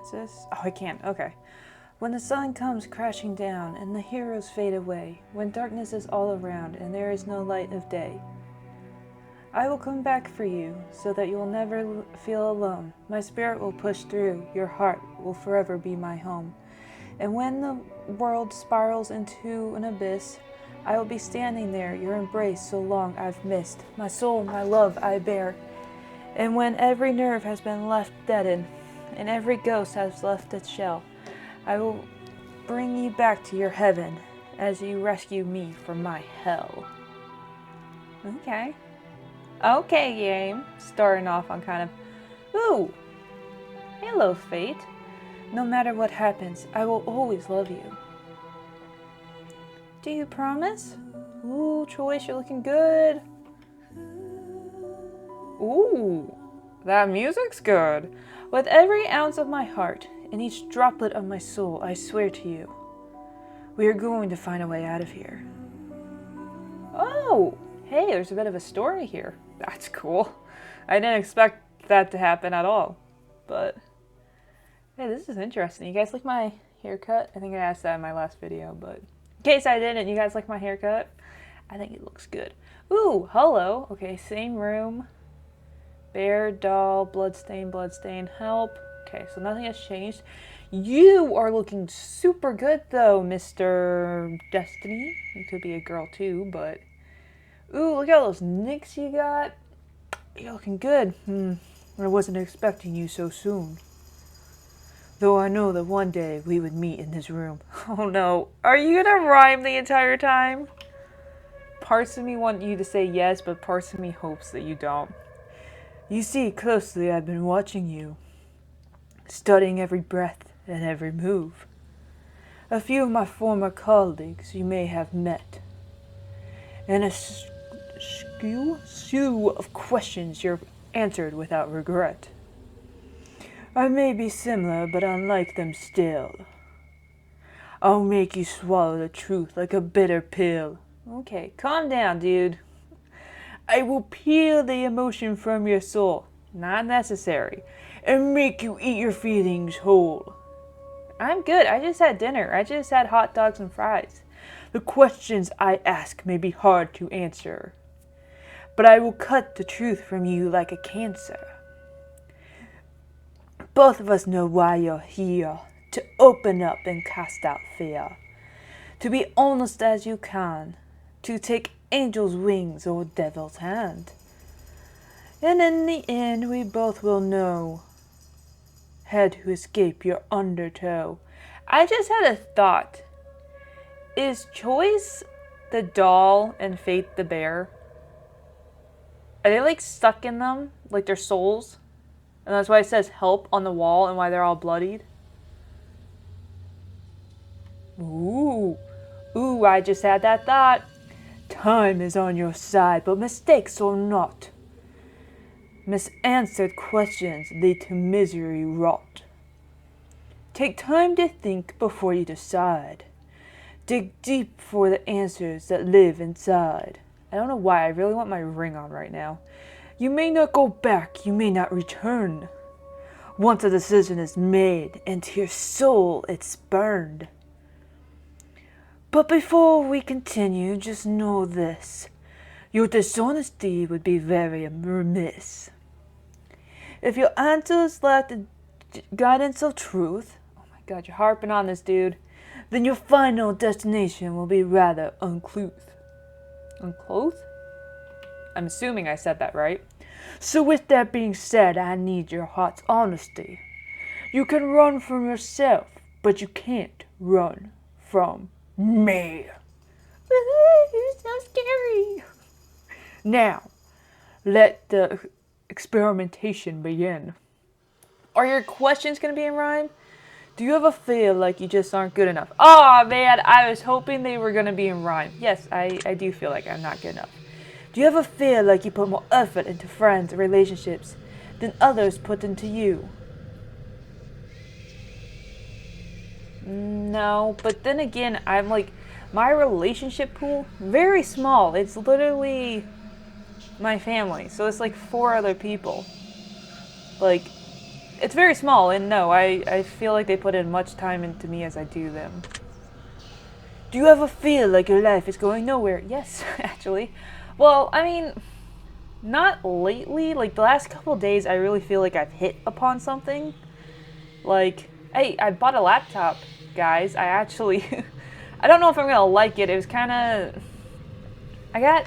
What's this? Oh, I can't. Okay. When the sun comes crashing down and the heroes fade away, when darkness is all around and there is no light of day, I will come back for you so that you will never feel alone. My spirit will push through. Your heart will forever be my home. And when the world spirals into an abyss, I will be standing there, your embrace so long I've missed. My soul, my love I bear. And when every nerve has been left deadened, and every ghost has left its shell, I will bring you back to your heaven as you rescue me from my hell. Okay. Okay, game. Starting off on kind of, ooh, hello, fate. No matter what happens, I will always love you. Do you promise? Ooh, Choice, you're looking good. Ooh, that music's good. With every ounce of my heart and each droplet of my soul, I swear to you, we are going to find a way out of here. Oh, hey, there's a bit of a story here. That's cool. I didn't expect that to happen at all. But, hey, this is interesting. You guys like my haircut? I think I asked that in my last video, but in case I didn't, you guys like my haircut? I think it looks good. Ooh, hello. Okay, same room. Bear, doll, bloodstain, help. Okay, so nothing has changed. You are looking super good, though, Mr. Destiny. You could be a girl, too, but... Ooh, look at all those nicks you got. You're looking good. I wasn't expecting you so soon. Though I know that one day we would meet in this room. Oh, no. Are you gonna rhyme the entire time? Parts of me want you to say yes, but parts of me hopes that you don't. You see, closely I've been watching you, studying every breath and every move. A few of my former colleagues you may have met, and a slew of questions you've answered without regret. I may be similar, but unlike them still. I'll make you swallow the truth like a bitter pill. Okay, calm down, dude. I will peel the emotion from your soul, not necessary, and make you eat your feelings whole. I'm good. I just had dinner. I just had hot dogs and fries. The questions I ask may be hard to answer, but I will cut the truth from you like a cancer. Both of us know why you're here, to open up and cast out fear, to be honest as you can, to take angel's wings or devil's hand. And in the end we both will know how to escape your undertow. I just had a thought. Is Choice the doll and Fate the bear? Are they like stuck in them? Like their souls? And that's why it says help on the wall and why they're all bloodied? Ooh. Ooh, I just had that thought. Time is on your side, but mistakes or not. Misanswered questions lead to misery wrought. Take time to think before you decide. Dig deep for the answers that live inside. I don't know why, I really want my ring on right now. You may not go back, you may not return. Once a decision is made, into your soul it's burned. But before we continue, just know this. Your dishonesty would be very remiss. If your answers lack the guidance of truth, oh my god, you're harping on this, dude, then your final destination will be rather uncouth. Uncouth? I'm assuming I said that right. So with that being said, I need your heart's honesty. You can run from yourself, but you can't run from me. You're so scary. Now, let the experimentation begin. Are your questions going to be in rhyme? Do you ever feel like you just aren't good enough? Oh man, I was hoping they were going to be in rhyme. Yes, I do feel like I'm not good enough. Do you ever feel like you put more effort into friends or relationships than others put into you? No, but then again, I'm like, my relationship pool, very small. It's literally my family. So it's like 4 other people. Like, it's very small, and no, I feel like they put in much time into me as I do them. Do you ever feel like your life is going nowhere? Yes, actually. Well, I mean, not lately. Like, the last couple of days, I really feel like I've hit upon something. Like, hey, I bought a laptop, guys. I actually... I don't know if I'm gonna like it. It was kind of... I got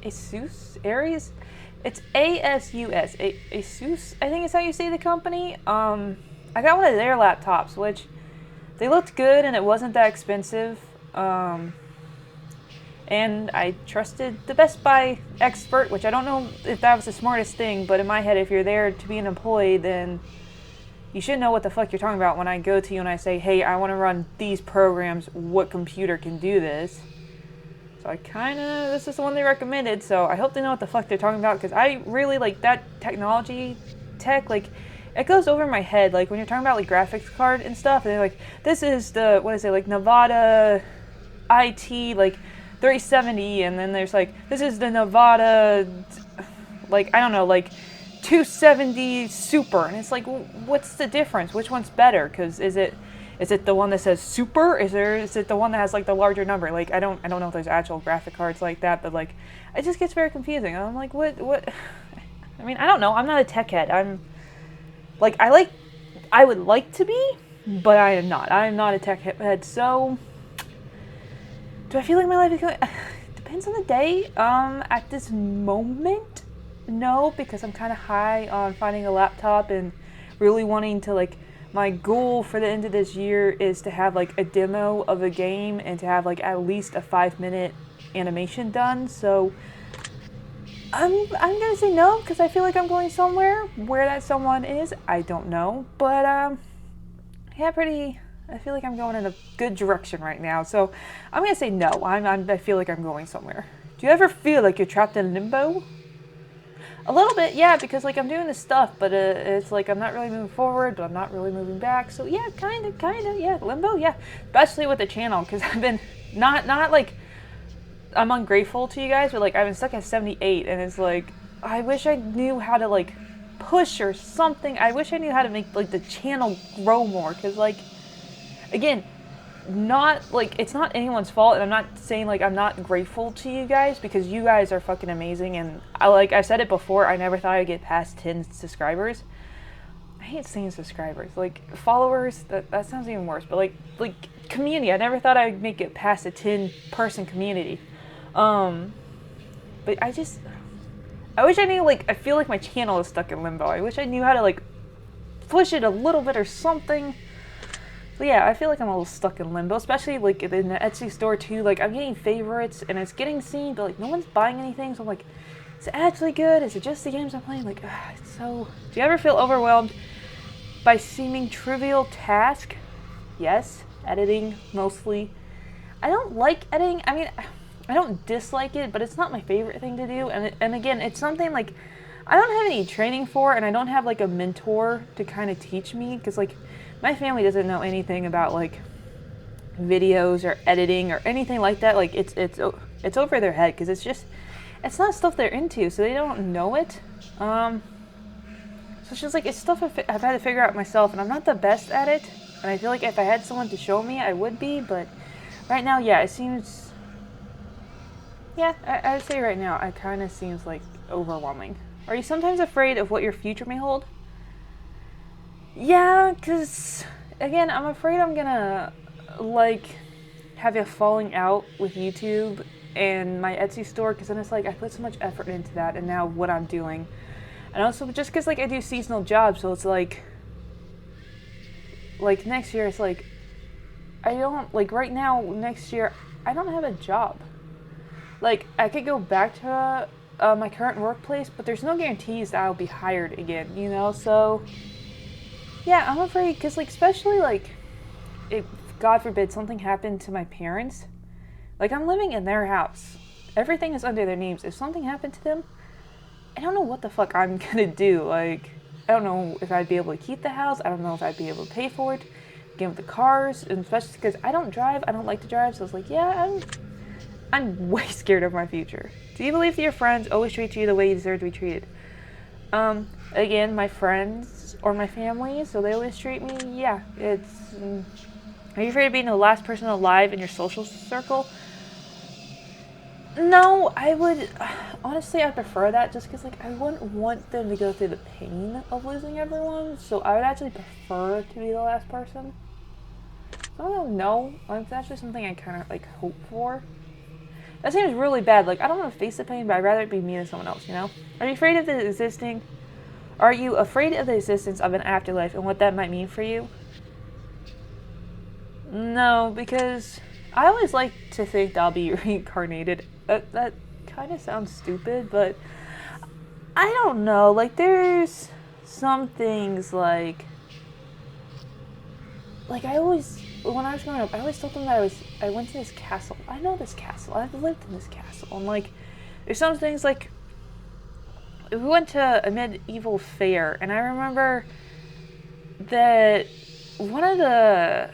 Asus? Aries? It's A-S-U-S. Asus, I think is how you say the company. I got one of their laptops, which... They looked good, and it wasn't that expensive. And I trusted the Best Buy expert, which I don't know if that was the smartest thing, but in my head, if you're there to be an employee, then you should know what the fuck you're talking about when I go to you and I say, hey, I want to run these programs, what computer can do this? So this is the one they recommended, so I hope they know what the fuck they're talking about, because I really like that tech, like, it goes over my head, like, when you're talking about, like, graphics card and stuff, and they're like, this is the, what is it, like, Nevada IT, like, 370, and then there's, like, this is the Nevada, like, I don't know, like, 270 Super, and it's like, what's the difference? Which one's better? Because is it the one that says Super? Is it the one that has, like, the larger number? Like, I don't know if there's actual graphic cards like that, but, like, it just gets very confusing. I'm like, what, I mean, I don't know, I'm not a tech head, like, I would like to be, but I am not. I am not a tech head, so... Do I feel like my life is going... Depends on the day. At this moment, no, because I'm kind of high on finding a laptop and really wanting to, like... My goal for the end of this year is to have, like, a demo of a game and to have, like, at least a 5-minute animation done, so... I'm gonna say no, because I feel like I'm going somewhere. Where that someone is, I don't know. But, yeah, I feel like I'm going in a good direction right now. So, I'm gonna say no. I feel like I'm going somewhere. Do you ever feel like you're trapped in limbo? A little bit, yeah, because, like, I'm doing this stuff, but it's like I'm not really moving forward, but I'm not really moving back. So, yeah, kind of, yeah, limbo, yeah. Especially with the channel, because I've been not like... I'm ungrateful to you guys, but, like, I've been stuck at 78, and it's like, I wish I knew how to, like, push or something. I wish I knew how to make, like, the channel grow more, because, like, again, it's not anyone's fault, and I'm not saying, like, I'm not grateful to you guys, because you guys are fucking amazing, and, I've said it before, I never thought I'd get past 10 subscribers. I hate saying subscribers. Like, followers, that sounds even worse, but, like, community, I never thought I'd make it past a 10-person community. But I wish I knew, like, I feel like my channel is stuck in limbo. I wish I knew how to, like, push it a little bit or something. But yeah, I feel like I'm a little stuck in limbo, especially, like, in the Etsy store, too. Like, I'm getting favorites, and it's getting seen, but, like, no one's buying anything, so I'm like, is it actually good? Is it just the games I'm playing? Like, it's so... Do you ever feel overwhelmed by seeming trivial task? Yes, editing, mostly. I don't like editing. I mean... I don't dislike it, but it's not my favorite thing to do. And again, it's something, like, I don't have any training for, and I don't have, like, a mentor to kind of teach me. Because, like, my family doesn't know anything about, like, videos or editing or anything like that. Like, it's over their head, because it's not stuff they're into, so they don't know it. So it's just, like, it's stuff I've had to figure out myself, and I'm not the best at it. And I feel like if I had someone to show me, I would be. But right now, yeah, it seems... Yeah, I would say right now, it kind of seems, like, overwhelming. Are you sometimes afraid of what your future may hold? Yeah, because, again, I'm afraid I'm gonna, like, have a falling out with YouTube and my Etsy store, because then it's like, I put so much effort into that, and now what I'm doing. And also, just because, like, I do seasonal jobs, so it's like, next year, it's like, I don't, like, right now, next year, I don't have a job. Like, I could go back to my current workplace, but there's no guarantees that I'll be hired again, you know? So, yeah, I'm afraid, because, like, especially, like, if, God forbid, something happened to my parents, like, I'm living in their house. Everything is under their names. If something happened to them, I don't know what the fuck I'm gonna do. Like, I don't know if I'd be able to keep the house. I don't know if I'd be able to pay for it. Again, with the cars, and especially because I don't drive. I don't like to drive, so it's like, yeah, I'm way scared of my future. Do you believe that your friends always treat you the way you deserve to be treated? Again, my friends or my family, so they always treat me, yeah, it's... Are you afraid of being the last person alive in your social circle? No, I would... Honestly, I prefer that just because, like, I wouldn't want them to go through the pain of losing everyone, so I would actually prefer to be the last person. So I don't know. It's actually something I kind of, like, hope for. That seems really bad. Like, I don't want to face the pain, but I'd rather it be me than someone else, you know? Are you afraid of the existing... Are you afraid of the existence of an afterlife and what that might mean for you? No, because I always like to think that I'll be reincarnated. That kind of sounds stupid, but I don't know. Like, there's some things like I always, when I was growing up, I always told them that I went to this castle. I know this castle. I've lived in this castle. And, like, there's some things like, we went to a medieval fair, and I remember that one of the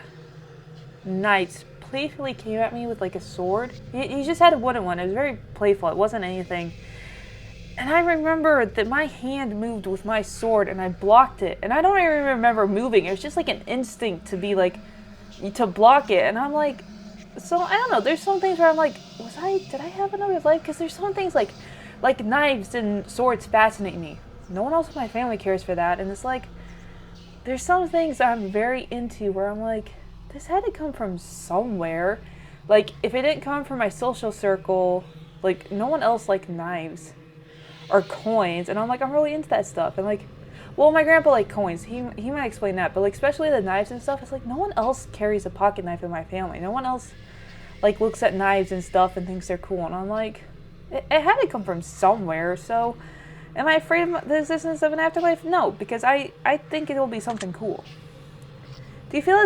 knights playfully came at me with, like, a sword. He just had a wooden one. It was very playful. It wasn't anything. And I remember that my hand moved with my sword, and I blocked it. And I don't even remember moving. It was just, like, an instinct to be, like, to block it. And I'm like, so, I don't know. There's some things where I'm like, did I have another life? Because there's some things, like knives and swords fascinate me. No one else in my family cares for that. And it's like, there's some things I'm very into where I'm like, this had to come from somewhere. Like, if it didn't come from my social circle, like, no one else liked knives or coins. And I'm like, I'm really into that stuff. And, like, well, my grandpa liked coins. He might explain that. But, like, especially the knives and stuff, it's like, no one else carries a pocket knife in my family. No one else, like, looks at knives and stuff and thinks they're cool. And I'm like, it had to come from somewhere. So, am I afraid of the existence of an afterlife? No, because I think it will be something cool. Do you feel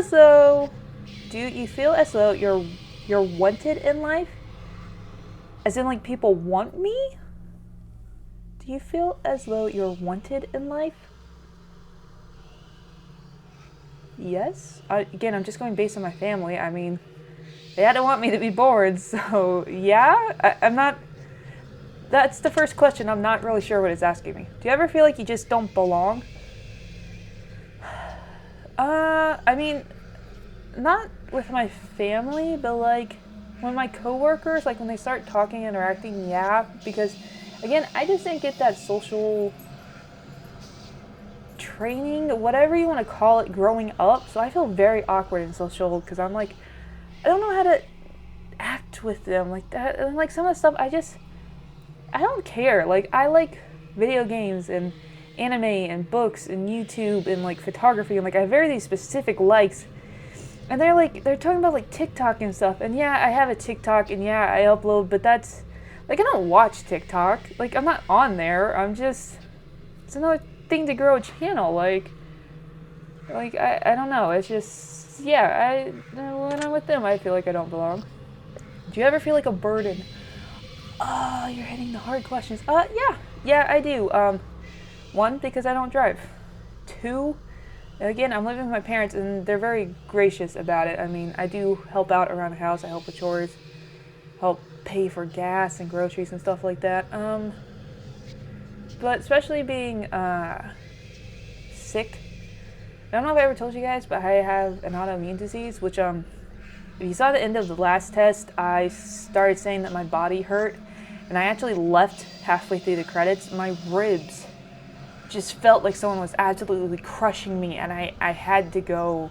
as though you're wanted in life? As in, like, people want me? Do you feel as though you're wanted in life? Yes. Again, I'm just going based on my family. I mean, they had to want me to be born, so yeah. I'm not... That's the first question. I'm not really sure what it's asking me. Do you ever feel like you just don't belong? I mean, not with my family, but, like, when my coworkers, like, when they start talking, interacting, yeah, because, again, I just didn't get that social training, whatever you want to call it, growing up, so I feel very awkward in social, because I'm like, I don't know how to act with them, like that, and, like, some of the stuff, I don't care, like, I like video games, and anime, and books, and YouTube, and, like, photography, and, like, I have very these specific likes. And they're talking about, like, TikTok and stuff. And yeah, I have a TikTok, and yeah, I upload, but that's, like, I don't watch TikTok. Like, I'm not on there. It's another thing to grow a channel. Like, I don't know. It's just, yeah, when I'm with them, I feel like I don't belong. Do you ever feel like a burden? Oh, you're hitting the hard questions. Yeah, I do. One, because I don't drive. Two, again, I'm living with my parents, and they're very gracious about it. I mean, I do help out around the house. I help with chores, help pay for gas and groceries and stuff like that. But especially being sick. I don't know if I ever told you guys, but I have an autoimmune disease, which, if you saw the end of the last test, I started saying that my body hurt, and I actually left halfway through the credits. My ribs just felt like someone was absolutely crushing me, and I had to go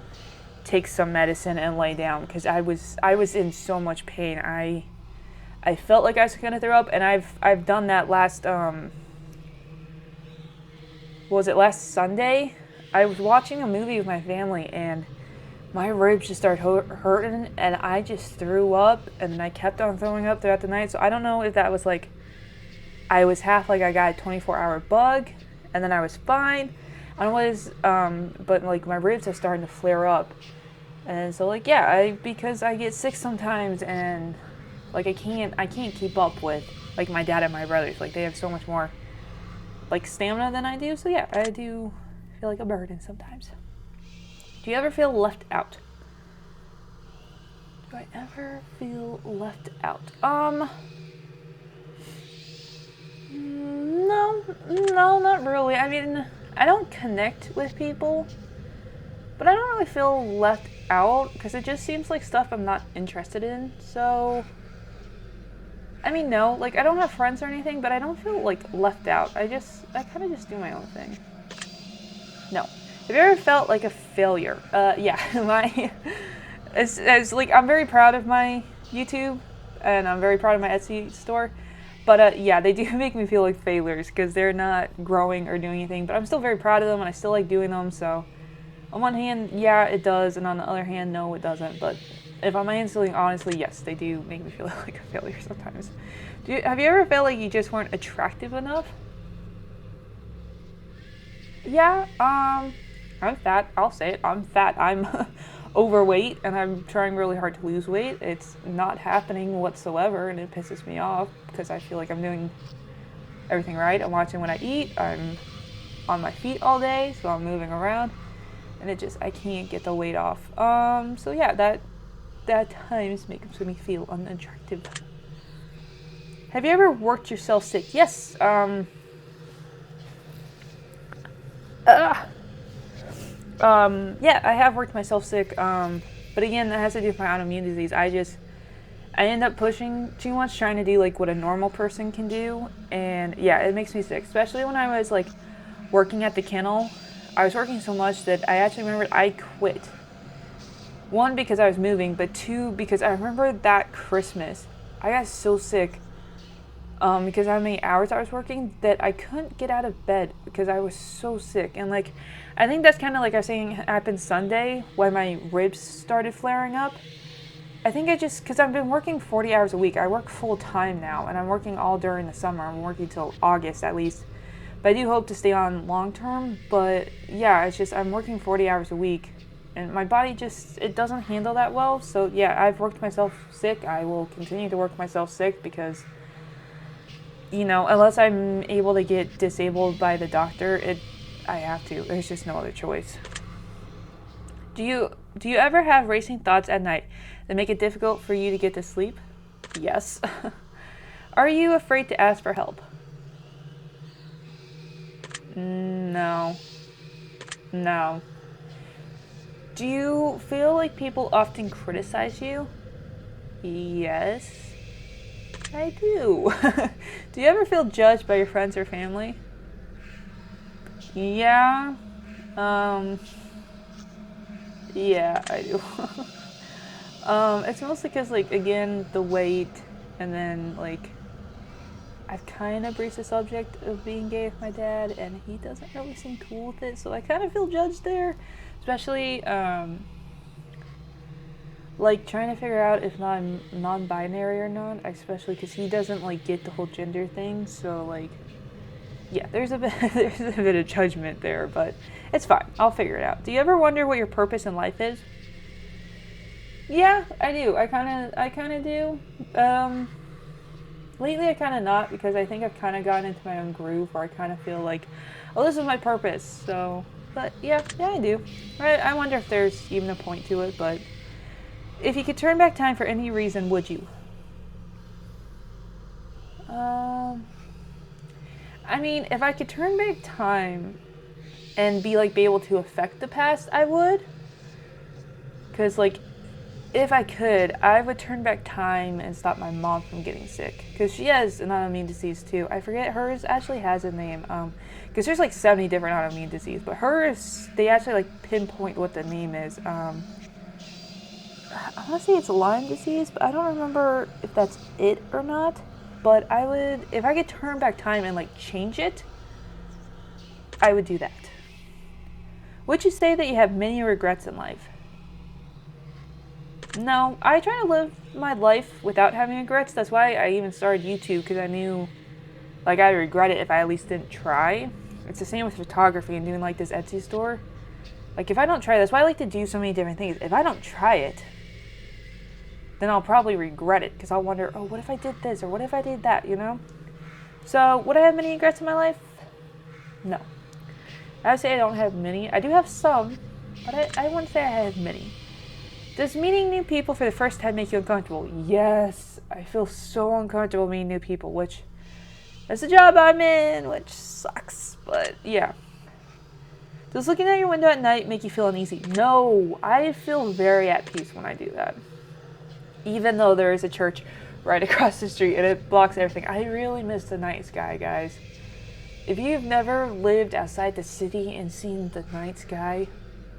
take some medicine and lay down because I was in so much pain. I felt like I was gonna throw up, and I've done that last last Sunday? I was watching a movie with my family, and my ribs just started hurting, and I just threw up, and then I kept on throwing up throughout the night. So I don't know if that was like I was half like I got a 24-hour bug, and then I was fine. I don't know what it is, but, like, my ribs are starting to flare up. And so, like, yeah, because I get sick sometimes, and, like, I can't keep up with, like, my dad and my brothers. Like, they have so much more, like, stamina than I do. So, yeah, I do feel like a burden sometimes. Do you ever feel left out? Do I ever feel left out? No, no, not really. I mean, I don't connect with people, but I don't really feel left out because it just seems like stuff I'm not interested in. So, I mean, no, like I don't have friends or anything, but I don't feel like left out. I kind of just do my own thing. No. Have you ever felt like a failure? Yeah, it's like I'm very proud of my YouTube, and I'm very proud of my Etsy store. But yeah, they do make me feel like failures because they're not growing or doing anything. But I'm still very proud of them, and I still like doing them. So, on one hand, yeah, it does, and on the other hand, no, it doesn't. But if I'm answering honestly, yes, they do make me feel like a failure sometimes. Have you ever felt like you just weren't attractive enough? Yeah, I'm fat. I'll say it. I'm fat. I'm overweight, and I'm trying really hard to lose weight. It's not happening whatsoever, and it pisses me off because I feel like I'm doing everything right. I'm watching what I eat. I'm on my feet all day, so I'm moving around, and I can't get the weight off. So yeah, that at times makes me feel unattractive. Have you ever worked yourself sick? Yes. Yeah, I have worked myself sick, but again, that has to do with my autoimmune disease. I end up pushing too much, trying to do like what a normal person can do, and yeah, it makes me sick, especially when I was like working at the kennel. I was working so much that I actually remembered I quit. One, because I was moving, but two, because I remember that Christmas, I got so sick because of how many hours I was working that I couldn't get out of bed because I was so sick. And like, I think that's kind of like I was saying happened Sunday when my ribs started flaring up. I think because I've been working 40 hours a week. I work full time now, and I'm working all during the summer. I'm working till August at least. But I do hope to stay on long term. But yeah, I'm working 40 hours a week, and my body it doesn't handle that well. So yeah, I've worked myself sick. I will continue to work myself sick because, unless I'm able to get disabled by the doctor, I have to. There's just no other choice. Do you ever have racing thoughts at night that make it difficult for you to get to sleep? Yes. Are you afraid to ask for help? No. No. Do you feel like people often criticize you? Yes. I do. Do you ever feel judged by your friends or family? Yeah. Yeah, I do. It's mostly because, like, again, the weight, and then, like, I've kind of broached the subject of being gay with my dad, and he doesn't really seem cool with it, so I kind of feel judged there. Especially, like, trying to figure out if I'm non-binary or not, especially because he doesn't, like, get the whole gender thing, so, like, yeah, there's a bit of judgment there, but it's fine. I'll figure it out. Do you ever wonder what your purpose in life is? Yeah, I do. I kind of do. Lately I kind of not, because I think I've kind of gotten into my own groove where I kind of feel like, oh, this is my purpose. So, but yeah, I do. I wonder if there's even a point to it, but if you could turn back time for any reason, would you? I mean, if I could turn back time and be able to affect the past, I would. Because, like, if I could, I would turn back time and stop my mom from getting sick. Because she has an autoimmune disease, too. I forget, hers actually has a name. Because there's, 70 different autoimmune diseases. But hers, they actually, pinpoint what the name is. I want to say it's Lyme disease, but I don't remember if that's it or not. But I would, if I could turn back time and, change it, I would do that. Would you say that you have many regrets in life? No, I try to live my life without having regrets. That's why I even started YouTube, because I knew, I'd regret it if I at least didn't try. It's the same with photography and doing, this Etsy store. If I don't try, that's why I like to do so many different things. If I don't try it, then I'll probably regret it, because I'll wonder, oh, what if I did this, or what if I did that, So, would I have many regrets in my life? No. I would say I don't have many. I do have some, but I wouldn't say I have many. Does meeting new people for the first time make you uncomfortable? Yes. I feel so uncomfortable meeting new people, which That's the job I'm in, which sucks, but yeah. Does looking out your window at night make you feel uneasy? No, I feel very at peace when I do that. Even though there is a church right across the street and it blocks everything. I really miss the night sky, guys. If you've never lived outside the city and seen the night sky,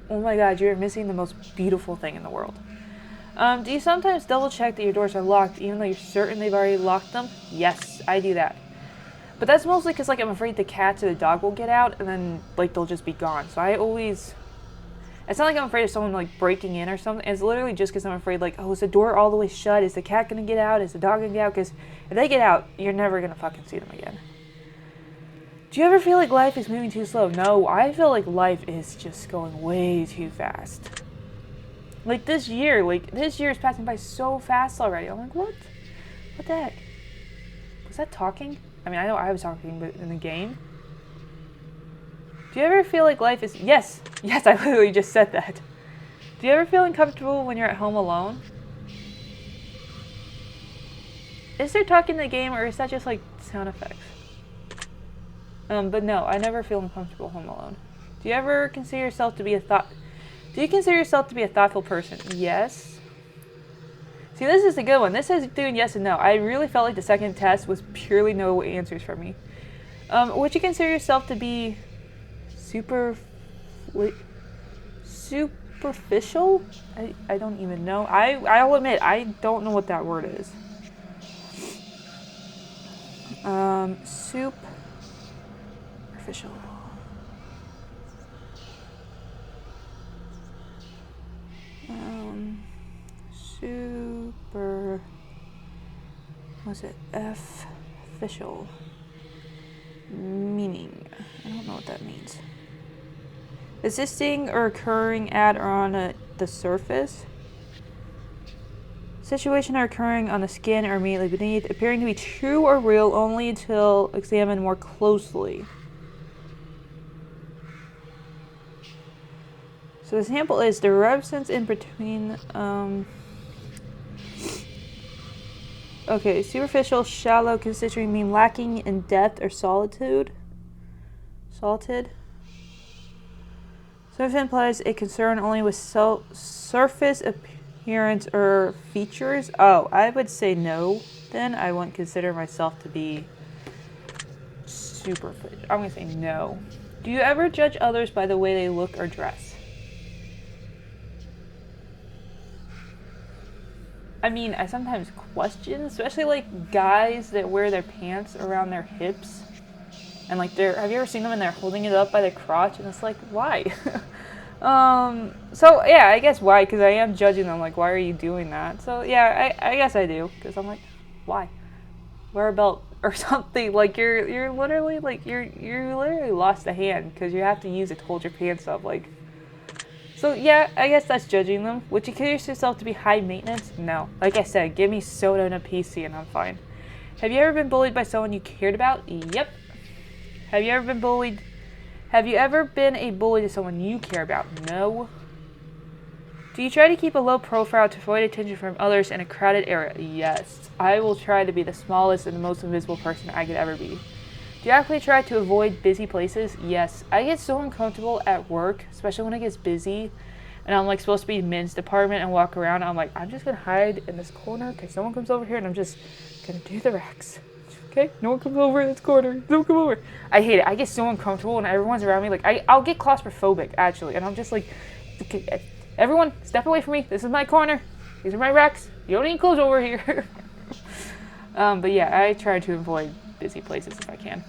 oh my god, you're missing the most beautiful thing in the world. Do you sometimes double check that your doors are locked even though you're certain they've already locked them? Yes, I do that. But that's mostly because, like, I'm afraid the cats or the dog will get out and then, like, they'll just be gone. So I always... It's not like I'm afraid of someone, like, breaking in or something. It's literally just because I'm afraid, like, oh, is the door all the way shut? Is the cat going to get out? Is the dog going to get out? Because if they get out, you're never going to fucking see them again. Do you ever feel like life is moving too slow? No, I feel like life is just going way too fast. Like, this year is passing by so fast already. I'm like, what? What the heck? Was that talking? I mean, I know I was talking, but in the game? Do you ever feel like life is... Yes! Yes, I literally just said that. Do you ever feel uncomfortable when you're at home alone? Is there talking in the game, or is that just, like, sound effects? But no, I never feel uncomfortable home alone. Do you ever consider yourself to be a thoughtful person? Yes. See, this is a good one. This is doing yes and no. I really felt like the second test was purely no answers from me. Would you consider yourself to be superficial? I don't even know. I'll admit, I don't know what that word is. Superficial. What's it? Official. Meaning. I don't know what that means. Existing or occurring at or on the surface. Situation or occurring on the skin or immediately beneath, appearing to be true or real only until examined more closely. So the sample is the reference in between, okay, superficial, shallow, considering mean lacking in depth or solitude. Salted. So if it implies a concern only with surface appearance or features. Oh, I would say no. Then I wouldn't consider myself to be superficial. I'm going to say no. Do you ever judge others by the way they look or dress? I mean, I sometimes question, especially like guys that wear their pants around their hips. And like have you ever seen them and they're holding it up by the crotch? And it's like, why? So yeah, I guess why? Because I am judging them. Like, why are you doing that? So yeah, I guess I do. Because I'm like, why? Wear a belt or something. Like you're literally like you literally lost a hand because you have to use it to hold your pants up. Like, so yeah, I guess that's judging them. Would you consider yourself to be high maintenance? No. Like I said, give me soda and a PC and I'm fine. Have you ever been bullied by someone you cared about? Yep. Have you ever been bullied? Have you ever been a bully to someone you care about? No. Do you try to keep a low profile to avoid attention from others in a crowded area? Yes. I will try to be the smallest and the most invisible person I could ever be. Do you actually try to avoid busy places? Yes. I get so uncomfortable at work, especially when it gets busy, and I'm like supposed to be in men's department and walk around. I'm like, I'm just going to hide in this corner because someone comes over here and I'm just going to do the racks. Okay? No one comes over in this corner. Don't come over. I hate it. I get so uncomfortable when everyone's around me. Like, I'll get claustrophobic, actually. And I'm just like, okay, everyone, step away from me. This is my corner. These are my racks. You don't need clothes over here. But yeah, I try to avoid busy places if I can.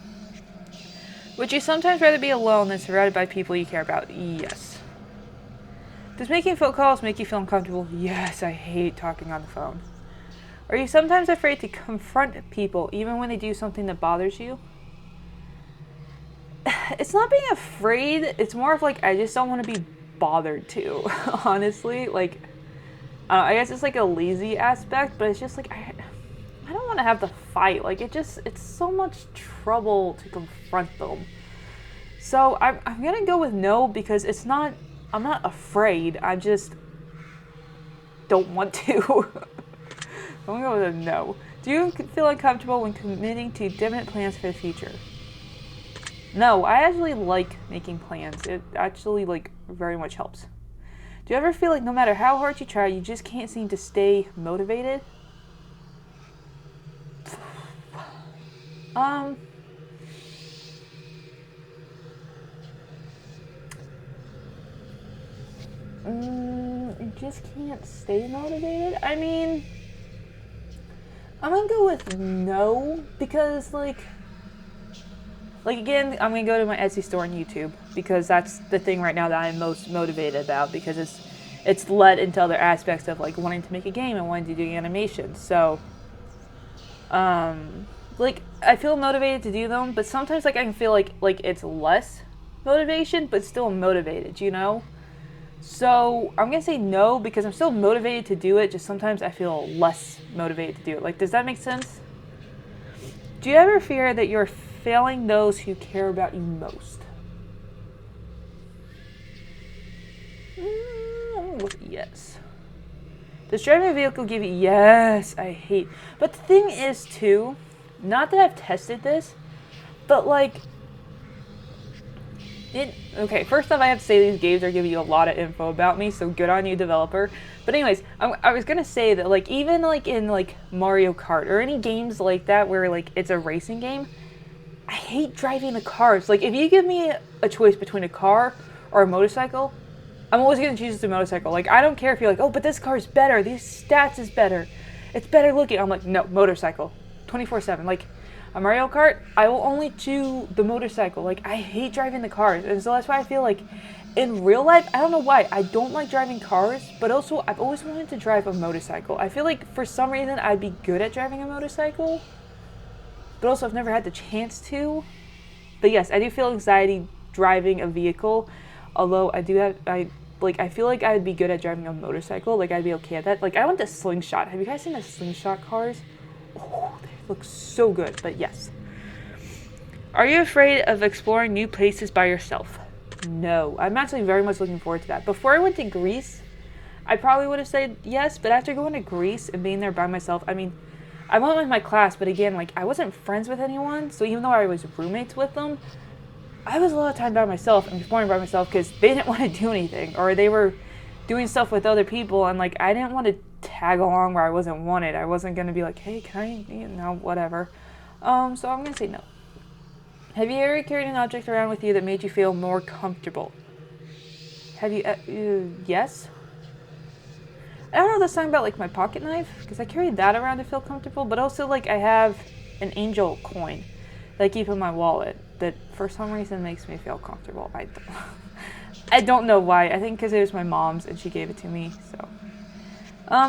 Would you sometimes rather be alone than surrounded by people you care about? Yes. Does making phone calls make you feel uncomfortable? Yes, I hate talking on the phone. Are you sometimes afraid to confront people even when they do something that bothers you? It's not being afraid. It's more of like, I just don't want to be bothered to, honestly. Like, I guess it's like a lazy aspect, but it's just like, I don't want to have to fight. Like, it's so much trouble to confront them. So I'm going to go with no because I'm not afraid. I just don't want to. I'm going to go with a no. Do you feel uncomfortable when committing to definite plans for the future? No, I actually like making plans. It actually, like, very much helps. Do you ever feel like no matter how hard you try, you just can't seem to stay motivated? You just can't stay motivated? I mean, I'm gonna go with no, because, like again, I'm gonna go to my Etsy store on YouTube, because that's the thing right now that I'm most motivated about, because it's led into other aspects of, like, wanting to make a game and wanting to do animation. So, like, I feel motivated to do them, but sometimes, like, I can feel like it's less motivation, but still motivated, you know? So, I'm gonna say no, because I'm still motivated to do it, just sometimes I feel less motivated to do it. Like, does that make sense? Do you ever fear that you're failing those who care about you most? Yes. Does driving a vehicle give you... Yes, I hate... But the thing is, too, not that I've tested this, but, like... Okay, first off, I have to say these games are giving you a lot of info about me, so good on you, developer. But anyways, I was gonna say that, like, even, like, in, like, Mario Kart, or any games like that where, like, it's a racing game, I hate driving the cars. Like, if you give me a choice between a car or a motorcycle, I'm always gonna choose the motorcycle. Like, I don't care if you're like, oh, but this car's better, these stats is better, it's better looking. I'm like, no, motorcycle, 24/7. Like, a Mario Kart, I will only choose the motorcycle. Like, I hate driving the cars, and so that's why I feel like in real life, I don't know why, I don't like driving cars, but also I've always wanted to drive a motorcycle. I feel like for some reason I'd be good at driving a motorcycle, but also I've never had the chance to. But yes, I do feel anxiety driving a vehicle, although I feel like I would be good at driving a motorcycle. Like, I'd be okay at that. Like, I want the slingshot. Have you guys seen the slingshot cars? Oh, they look so good, but yes. Are you afraid of exploring new places by yourself? No, I'm actually very much looking forward to that. Before I went to Greece, I probably would have said yes, but after going to Greece and being there by myself, I mean, I went with my class, but again, like, I wasn't friends with anyone, so even though I was roommates with them, I was a lot of time by myself and exploring by myself because they didn't want to do anything, or they were doing stuff with other people, and, like, I didn't want to tag along where I wasn't wanted. I wasn't going to be like, hey, can I, you know, whatever. So I'm going to say no. Have you ever carried an object around with you that made you feel more comfortable? Have you, yes? I don't know the song about, like, my pocket knife, because I carried that around to feel comfortable, but also, like, I have an angel coin that I keep in my wallet that for some reason makes me feel comfortable. I don't know why. I think because it was my mom's and she gave it to me, so.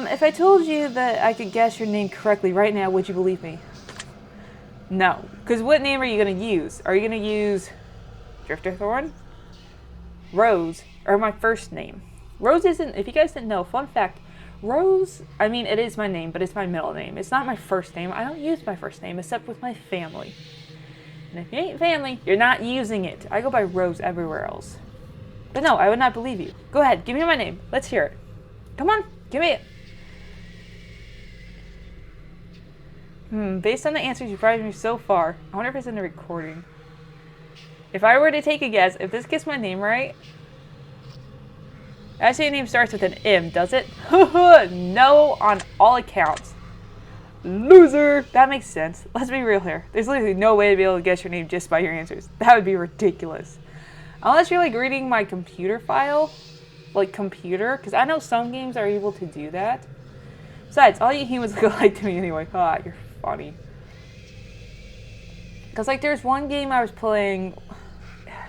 If I told you that I could guess your name correctly right now, would you believe me? No. Because what name are you going to use? Are you going to use Drifterthorn, Rose, or my first name? Rose isn't, if you guys didn't know, fun fact, Rose, I mean, it is my name, but it's my middle name. It's not my first name. I don't use my first name except with my family. And if you ain't family, you're not using it. I go by Rose everywhere else. But no, I would not believe you. Go ahead, give me my name. Let's hear it. Come on, give me it. Based on the answers you've provided me so far, I wonder if it's in the recording. If I were to take a guess, if this gets my name right, actually your name starts with an M, does it? No, on all accounts. Loser! That makes sense. Let's be real here. There's literally no way to be able to guess your name just by your answers. That would be ridiculous. Unless you're, like, reading my computer file. Like, computer. Because I know some games are able to do that. Besides, all you humans look alike to me anyway. Ah, you're funny. Because, like, there's one game I was playing.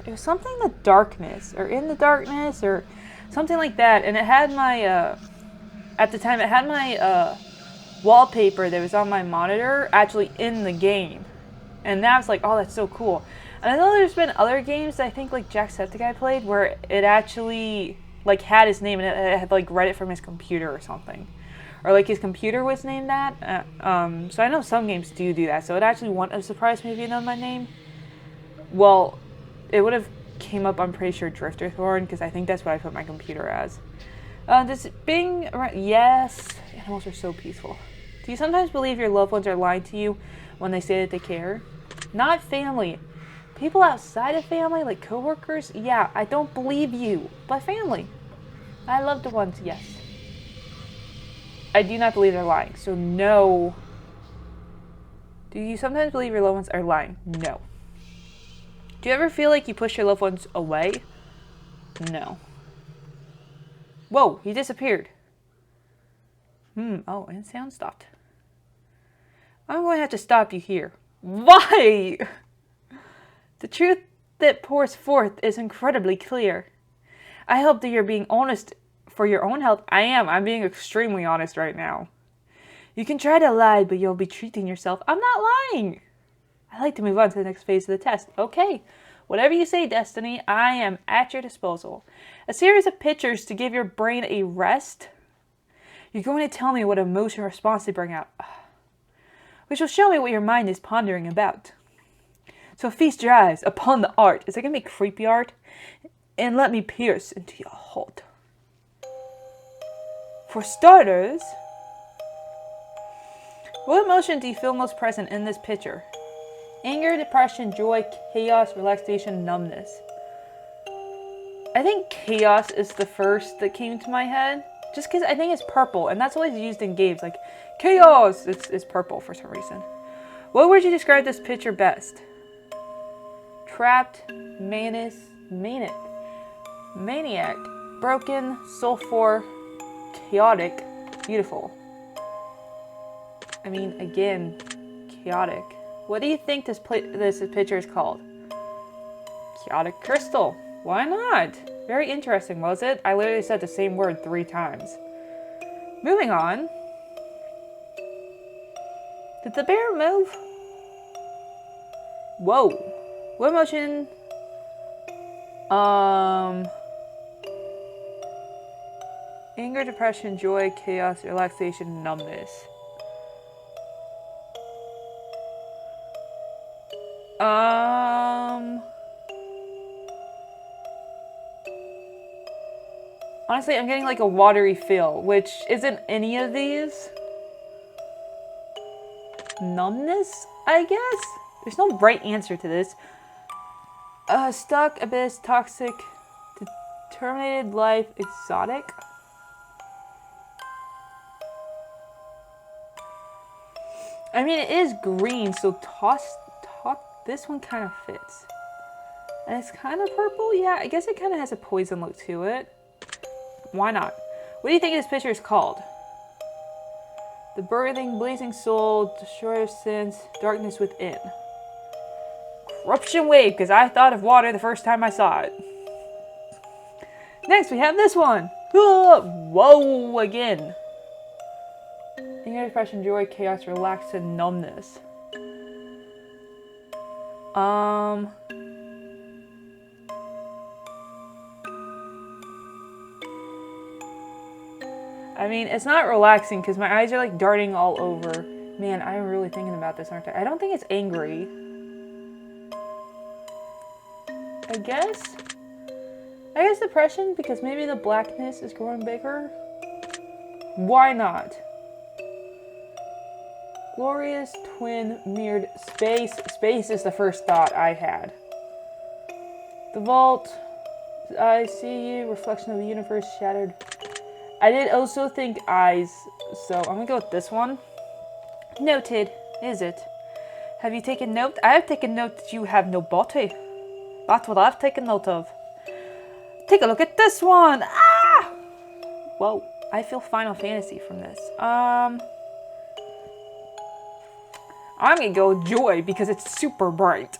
It was something in the darkness. Or in the darkness. Or something like that. And it had my, at the time, it had my, wallpaper that was on my monitor actually in the game. And that was like, oh, that's so cool. And I know there's been other games that I think, like, Jacksepticeye played where it actually, like, had his name and it had, like, read it from his computer or something. Or, like, his computer was named that. So I know some games do that. So it actually wouldn't have surprised me if you know my name. Well, it would have came up, I'm pretty sure, Drifterthorn, because I think that's what I put my computer as. Does Bing... Yes. Animals are so peaceful. Do you sometimes believe your loved ones are lying to you when they say that they care? Not family. People outside of family, like coworkers, yeah, I don't believe you. But family. I love the ones, yes. I do not believe they're lying, so no. Do you sometimes believe your loved ones are lying? No. Do you ever feel like you push your loved ones away? No. Whoa, he disappeared. Oh, and sound stopped. I'm going to have to stop you here. Why? The truth that pours forth is incredibly clear. I hope that you're being honest for your own health. I am. I'm being extremely honest right now. You can try to lie, but you'll be treating yourself. I'm not lying. I'd like to move on to the next phase of the test. Okay. Whatever you say, Destiny, I am at your disposal. A series of pictures to give your brain a rest. You're going to tell me what emotion response to bring out, which will show me what your mind is pondering about. So feast your eyes upon the art. Is it going to be creepy art? And let me pierce into your heart. For starters, what emotion do you feel most present in this picture? Anger, depression, joy, chaos, relaxation, numbness. I think chaos is the first that came to my head. Just because I think it's purple, and that's always used in games. Like, chaos! It's purple for some reason. What would you describe this picture best? Trapped, maniac, broken, soulful, chaotic, beautiful. I mean, again, chaotic. What do you think this picture is called? Chaotic crystal. Why not? Very interesting, was it? I literally said the same word 3 times. Moving on. Did the bear move? Whoa. What emotion? Anger, depression, joy, chaos, relaxation, numbness. Honestly, I'm getting like a watery feel, which isn't any of these. Numbness, I guess? There's no right answer to this. Stuck, abyss, toxic, terminated life, exotic. I mean, it is green, so this one kind of fits. And it's kind of purple. Yeah, I guess it kind of has a poison look to it. Why not? What do you think this picture is called? The birthing, blazing soul, destroyer of sins, darkness within. Corruption wave, because I thought of water the first time I saw it. Next, we have this one. Whoa, again. Anger, depression, joy, chaos, relax, and numbness. I mean, it's not relaxing because my eyes are like darting all over. Man, I'm really thinking about this, aren't I? I don't think it's angry. I guess depression, because maybe the blackness is growing bigger. Why not? Glorious twin mirrored space. Space is the first thought I had. The vault. I see you. Reflection of the universe shattered. I did also think eyes, so I'm gonna go with this one. Noted. Is it? Have you taken note? I have taken note that you have no body. That's what I've taken note of. Take a look at this one. Ah! Whoa. I feel Final Fantasy from this. I'm gonna go with joy because it's super bright.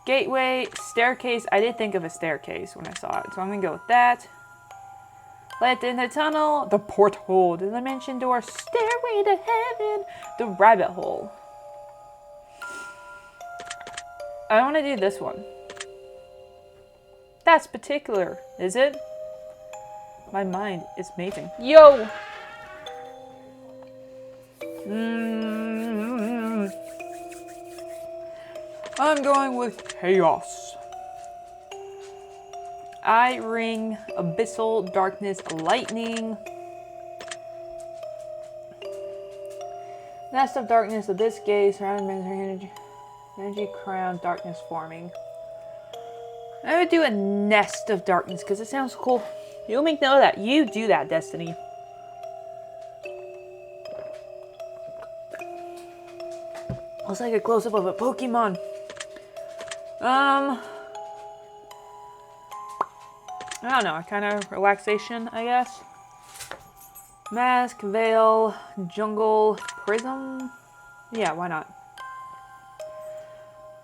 Gateway, staircase. I did think of a staircase when I saw it, so I'm gonna go with that. Let in the tunnel, the porthole, the dimension door, stairway to heaven, the rabbit hole. I want to do this one. That's particular, is it? My mind is amazing. Yo! I'm going with chaos. Eye ring, abyssal, darkness, lightning. Nest of darkness, abyss gate, surrounded by energy crown, darkness forming. I would do a nest of darkness because it sounds cool. You'll make note of that. You do that, Destiny. Looks like a close-up of a Pokemon. I don't know. Kind of relaxation, I guess. Mask, veil, jungle, prism. Yeah, why not?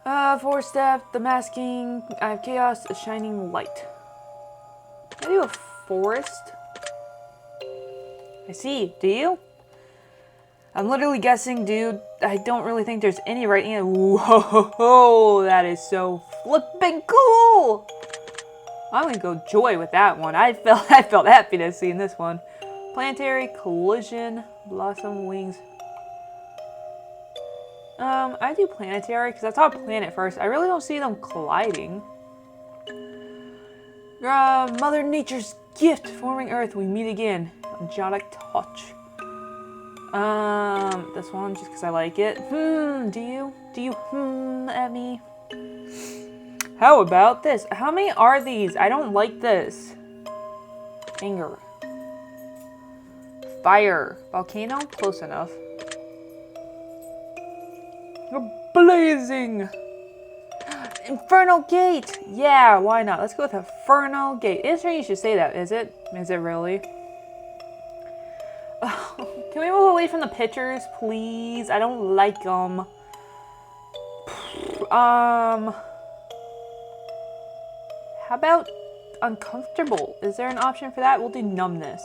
4-step, the masking. I have chaos, a shining light. I do a forest. I see. Do you? I'm literally guessing, dude. I don't really think there's any right answer. Whoa, that is so flippin' cool. I'm gonna go joy with that one. I felt happiness seeing this one. Planetary collision, blossom wings. I do planetary because I saw a planet first. I really don't see them colliding. Mother Nature's gift, forming Earth. We meet again. Angelic touch. This one just because I like it. Do you? Do you at me? How about this? How many are these? I don't like this. Anger. Fire. Volcano? Close enough. Blazing. Infernal Gate. Yeah, why not? Let's go with Infernal Gate. It's strange you should say that, is it? Is it really? Can we move away from the pictures, please? I don't like them. How about uncomfortable? Is there an option for that? We'll do numbness.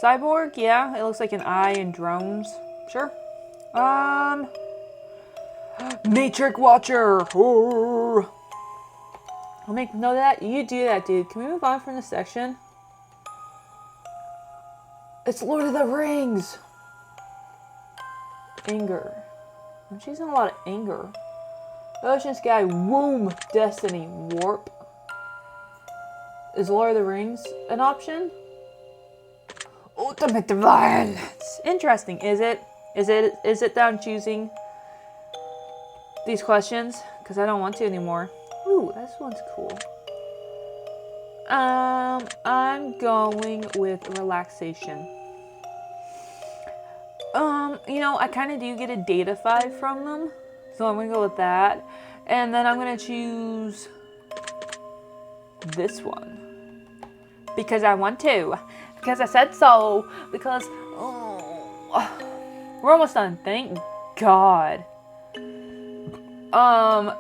Cyborg, yeah. It looks like an eye and drones. Sure. Matrix Watcher. I'll make note of that. You do that, dude. Can we move on from this section? It's Lord of the Rings. Anger. I'm choosing a lot of anger. Ocean Sky, Womb, Destiny, Warp. Is Lord of the Rings an option? Ultimate Violence. Interesting, is it? Is it that I'm choosing these questions? Because I don't want to anymore. Ooh, this one's cool. I'm going with relaxation. You know, I kind of do get a data 5 from them. So I'm going to go with that. And then I'm going to choose this one. Because I want to. Because I said so. Because, we're almost done. Thank God.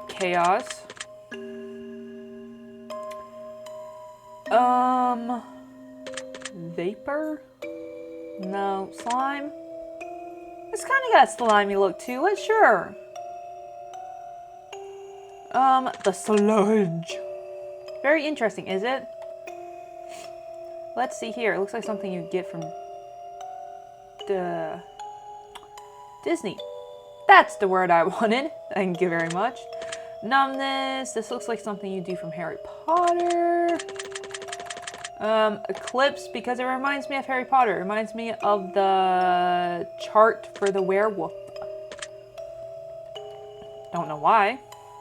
Chaos. Vapor? No. Slime? It's kind of got a slimy look to it, sure. The sludge. Very interesting, is it? Let's see here. It looks like something you get from Disney. That's the word I wanted. Thank you very much. Numbness. This looks like something you do from Harry Potter. Eclipse, because it reminds me of Harry Potter. It reminds me of the chart for the werewolf. Don't know why.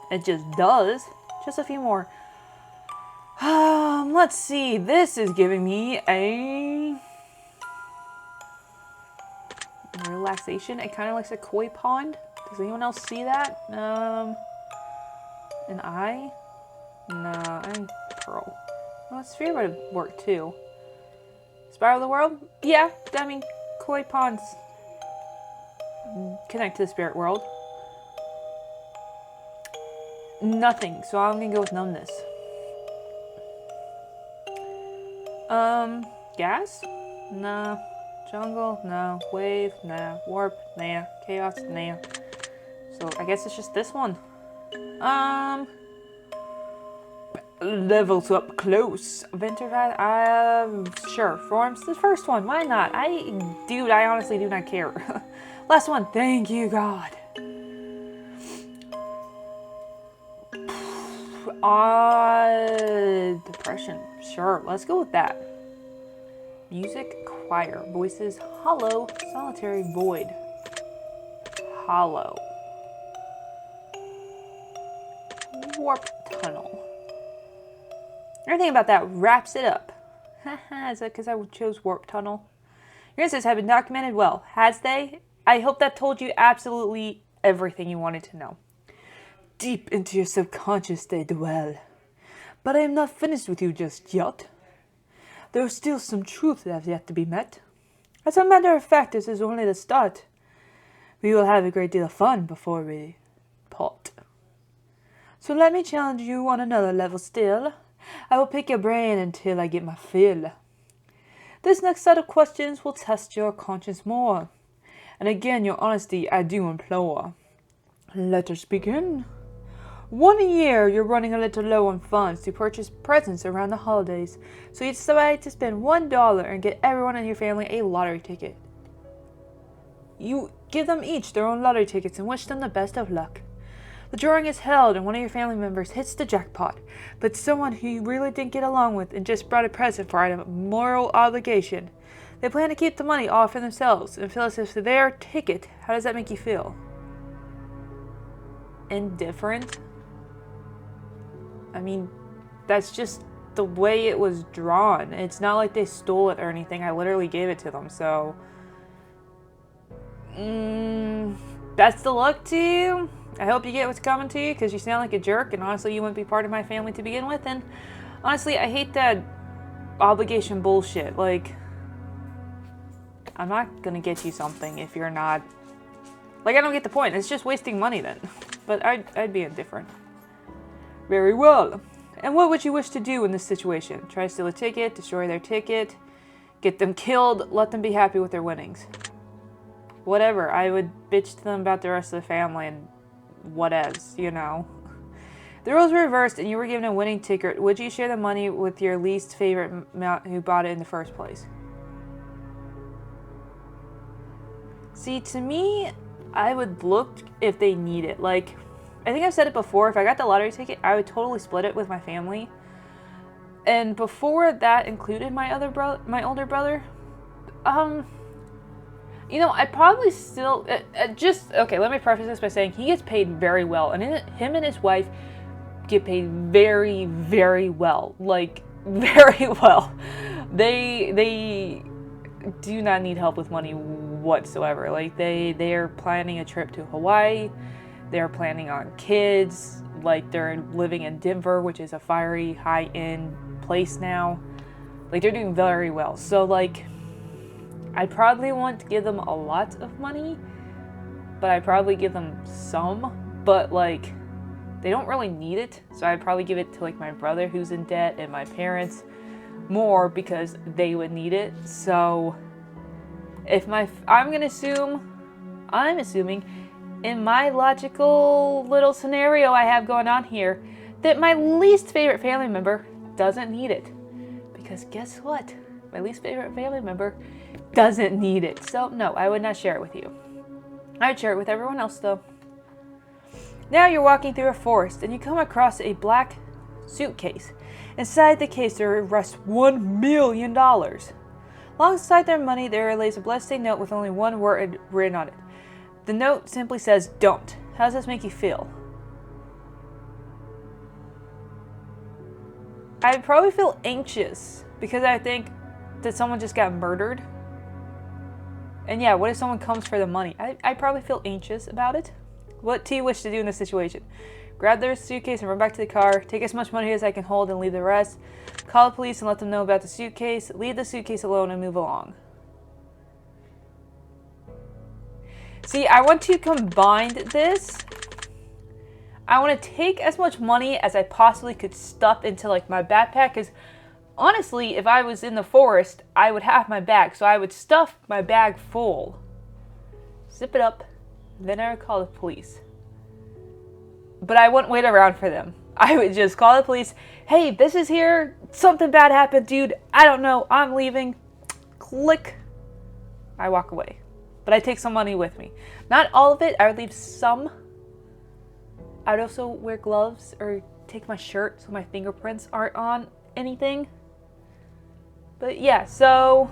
It just does. Just a few more. Let's see. This is giving me a relaxation. It kind of looks like a koi pond. Does anyone else see that? An eye? No, I'm pearl. Well, sphere would work too. Spiral of the world? Yeah, I mean, koi ponds connect to the spirit world. Nothing, so I'm gonna go with numbness. Gas? No. Jungle? No. Wave? Nah. Warp? Nah. Chaos? Nah. So I guess it's just this one. Levels up close. Ventrified? Sure. Forms? The first one. Why not? Dude, I honestly do not care. Last one. Thank you, God. Depression. Sure. Let's go with that. Music choir. Voices hollow, solitary void. Hollow. Warp tunnel. Everything about that wraps it up. Haha, is that because I chose warp tunnel? Your instances have been documented well. Has they? I hope that told you absolutely everything you wanted to know. Deep into your subconscious they dwell. But I am not finished with you just yet. There is still some truth that has yet to be met. As a matter of fact, this is only the start. We will have a great deal of fun before we part. So let me challenge you on another level still. I will pick your brain until I get my fill. This next set of questions will test your conscience more. And again, your honesty I do implore. Let us begin. 1 year, you're running a little low on funds to purchase presents around the holidays, so you decide to spend $1 and get everyone in your family a lottery ticket. You give them each their own lottery tickets and wish them the best of luck. The drawing is held and one of your family members hits the jackpot, but someone who you really didn't get along with and just brought a present for out of moral obligation. They plan to keep the money all for themselves and feel as if their ticket. How does that make you feel? Indifferent? I mean, that's just the way it was drawn. It's not like they stole it or anything. I literally gave it to them, so... best of luck to you. I hope you get what's coming to you, because you sound like a jerk, and honestly, you wouldn't be part of my family to begin with, and honestly, I hate that obligation bullshit. Like, I'm not gonna get you something if you're not... Like, I don't get the point. It's just wasting money then. But I'd be indifferent. Very well. And what would you wish to do in this situation? Try to steal a ticket, destroy their ticket, get them killed, let them be happy with their winnings. Whatever. I would bitch to them about the rest of the family and whatevs, you know. The roles were reversed and you were given a winning ticket. Would you share the money with your least favorite who bought it in the first place? See, to me, I would look if they need it. Like, I think I've said it before, if I got the lottery ticket, I would totally split it with my family. And before that included my older brother, you know, I'd probably still, okay, let me preface this by saying he gets paid very well. And him and his wife get paid very, very well. Like, very well. They do not need help with money whatsoever. Like, they're planning a trip to Hawaii. They're planning on kids. Like, they're living in Denver, which is a fiery, high-end place now. Like, they're doing very well. So, like, I probably want to give them a lot of money, but I'd probably give them some. But, like, they don't really need it. So I'd probably give it to, like, my brother who's in debt and my parents more because they would need it. So if I'm assuming in my logical little scenario I have going on here that my least favorite family member doesn't need it. Because guess what? My least favorite family member doesn't need it. So no, I would not share it with you. I would share it with everyone else though. Now you're walking through a forest and you come across a black suitcase. Inside the case there rests $1 million. Alongside their money there lays a bloodstained note with only one word written on it. The note simply says, "Don't." How does this make you feel? I'd probably feel anxious because I think that someone just got murdered. And yeah, what if someone comes for the money? I'd probably feel anxious about it. What do you wish to do in this situation? Grab their suitcase and run back to the car. Take as much money as I can hold and leave the rest. Call the police and let them know about the suitcase. Leave the suitcase alone and move along. See, I want to combine this. I want to take as much money as I possibly could stuff into like my backpack, because honestly, if I was in the forest, I would have my bag. So I would stuff my bag full, zip it up, then I would call the police. But I wouldn't wait around for them. I would just call the police. Hey, this is here. Something bad happened, dude. I don't know. I'm leaving. Click. I walk away. But I take some money with me. Not all of it. I would leave some. I would also wear gloves or take my shirt so my fingerprints aren't on anything. But yeah, so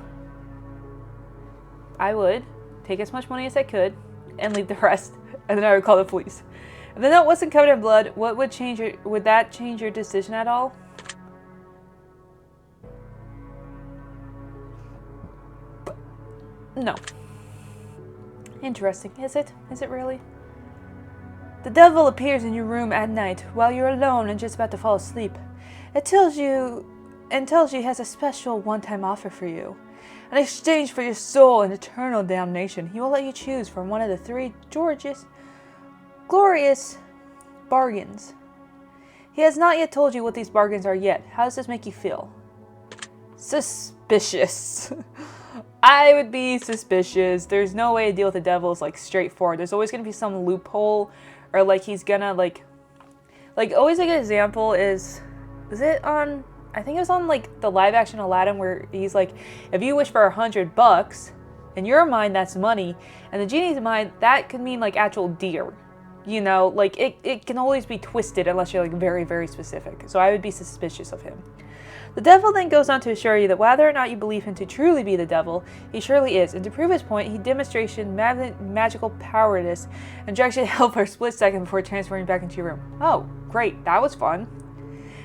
I would take as much money as I could and leave the rest, and then I would call the police. If the note wasn't covered in blood, what would change would that change your decision at all? No. Interesting, is it? Is it really? The devil appears in your room at night while you're alone and just about to fall asleep. It tells you he has a special one-time offer for you. In exchange for your soul and eternal damnation, he will let you choose from one of the three glorious bargains. He has not yet told you what these bargains are yet. How does this make you feel? Suspicious. I would be suspicious. There's no way to deal with the devil is like straightforward. There's always gonna be some loophole, or like he's gonna like always a good example is it on? I think it was on like the live action Aladdin where he's like, if you wish for $100, in your mind that's money, and the genie's mind that could mean like actual deer. You know, like it can always be twisted unless you're like very, very specific. So I would be suspicious of him. The devil then goes on to assure you that whether or not you believe him to truly be the devil, he surely is. And to prove his point, he demonstrates magical powerness and directs you to hell for a split second before transferring back into your room. Oh, great. That was fun.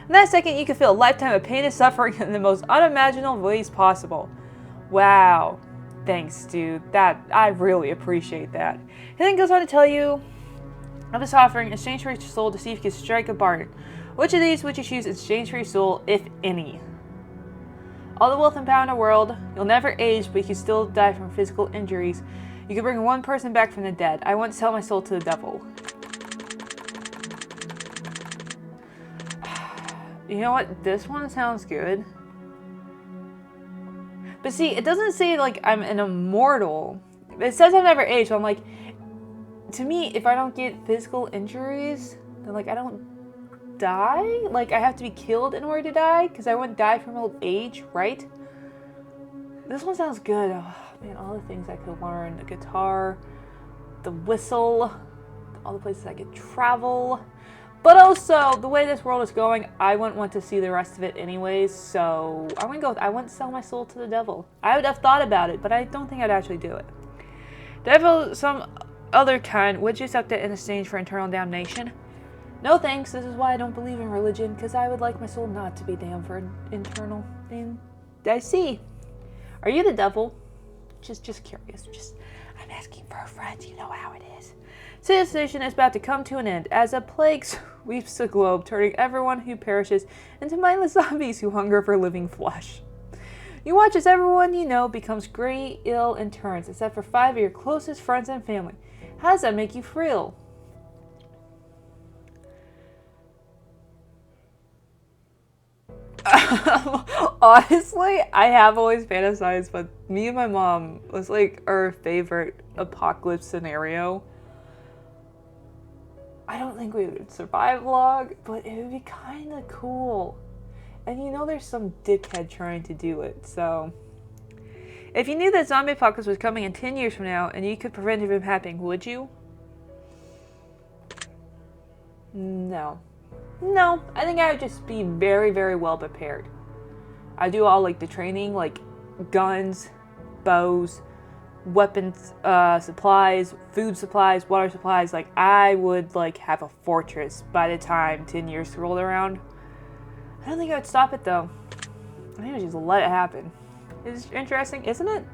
In that second, you can feel a lifetime of pain and suffering in the most unimaginable ways possible. Wow. Thanks, dude. I really appreciate that. He then goes on to tell you of this offering in exchange for your soul to see if you can strike a bargain. Which of these would you choose in exchange for your soul, if any? All the wealth and power in the world, you'll never age, but you can still die from physical injuries. You can bring one person back from the dead. I won't sell my soul to the devil. You know what? This one sounds good. But see, it doesn't say like I'm an immortal. It says I've never aged, so I'm like, to me, if I don't get physical injuries, then like I don't die? Like I have to be killed in order to die? Because I wouldn't die from old age, right? This one sounds good. Oh man, all the things I could learn. The guitar, the whistle, all the places I could travel. But also, the way this world is going, I wouldn't want to see the rest of it anyways, so I'm gonna go with I wouldn't sell my soul to the devil. I would have thought about it, but I don't think I'd actually do it. Devil, some other kind, would you accept it in exchange for eternal damnation? No thanks, this is why I don't believe in religion, because I would like my soul not to be damned for eternal. And I see. Are you the devil? Just curious. I'm asking for a friend, you know how it is. Civilization is about to come to an end as a plague sweeps the globe, turning everyone who perishes into mindless zombies who hunger for living flesh. You watch as everyone you know becomes gray, ill, and turns, except for 5 of your closest friends and family. How does that make you feel? Honestly, I have always fantasized, but me and my mom was like our favorite apocalypse scenario. I don't think we would survive long, but it would be kind of cool. And you know there's some dickhead trying to do it, so... If you knew that zombie apocalypse was coming in 10 years from now, and you could prevent it from happening, would you? No. No, I think I would just be very, very well prepared. I do all like the training, like guns, bows, weapons, supplies, food supplies, water supplies. Like I would like have a fortress by the time 10 years rolled around. I don't think I would stop it though. I think I would just let it happen. It's interesting, isn't it?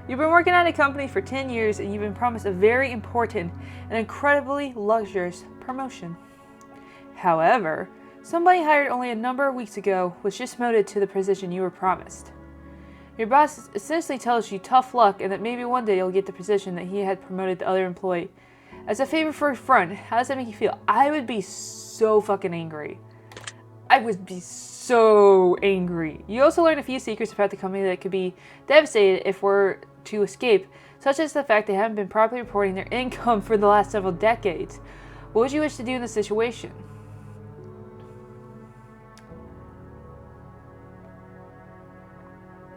You've been working at a company for 10 years and you've been promised a very important and incredibly luxurious promotion. However, somebody hired only a number of weeks ago was just promoted to the position you were promised. Your boss essentially tells you tough luck and that maybe one day you'll get the position that he had promoted the other employee. As a favor for a friend, how does that make you feel? I would be so fucking angry. I would be so angry. You also learn a few secrets about the company that could be devastated if we're to escape, such as the fact they haven't been properly reporting their income for the last several decades. What would you wish to do in this situation?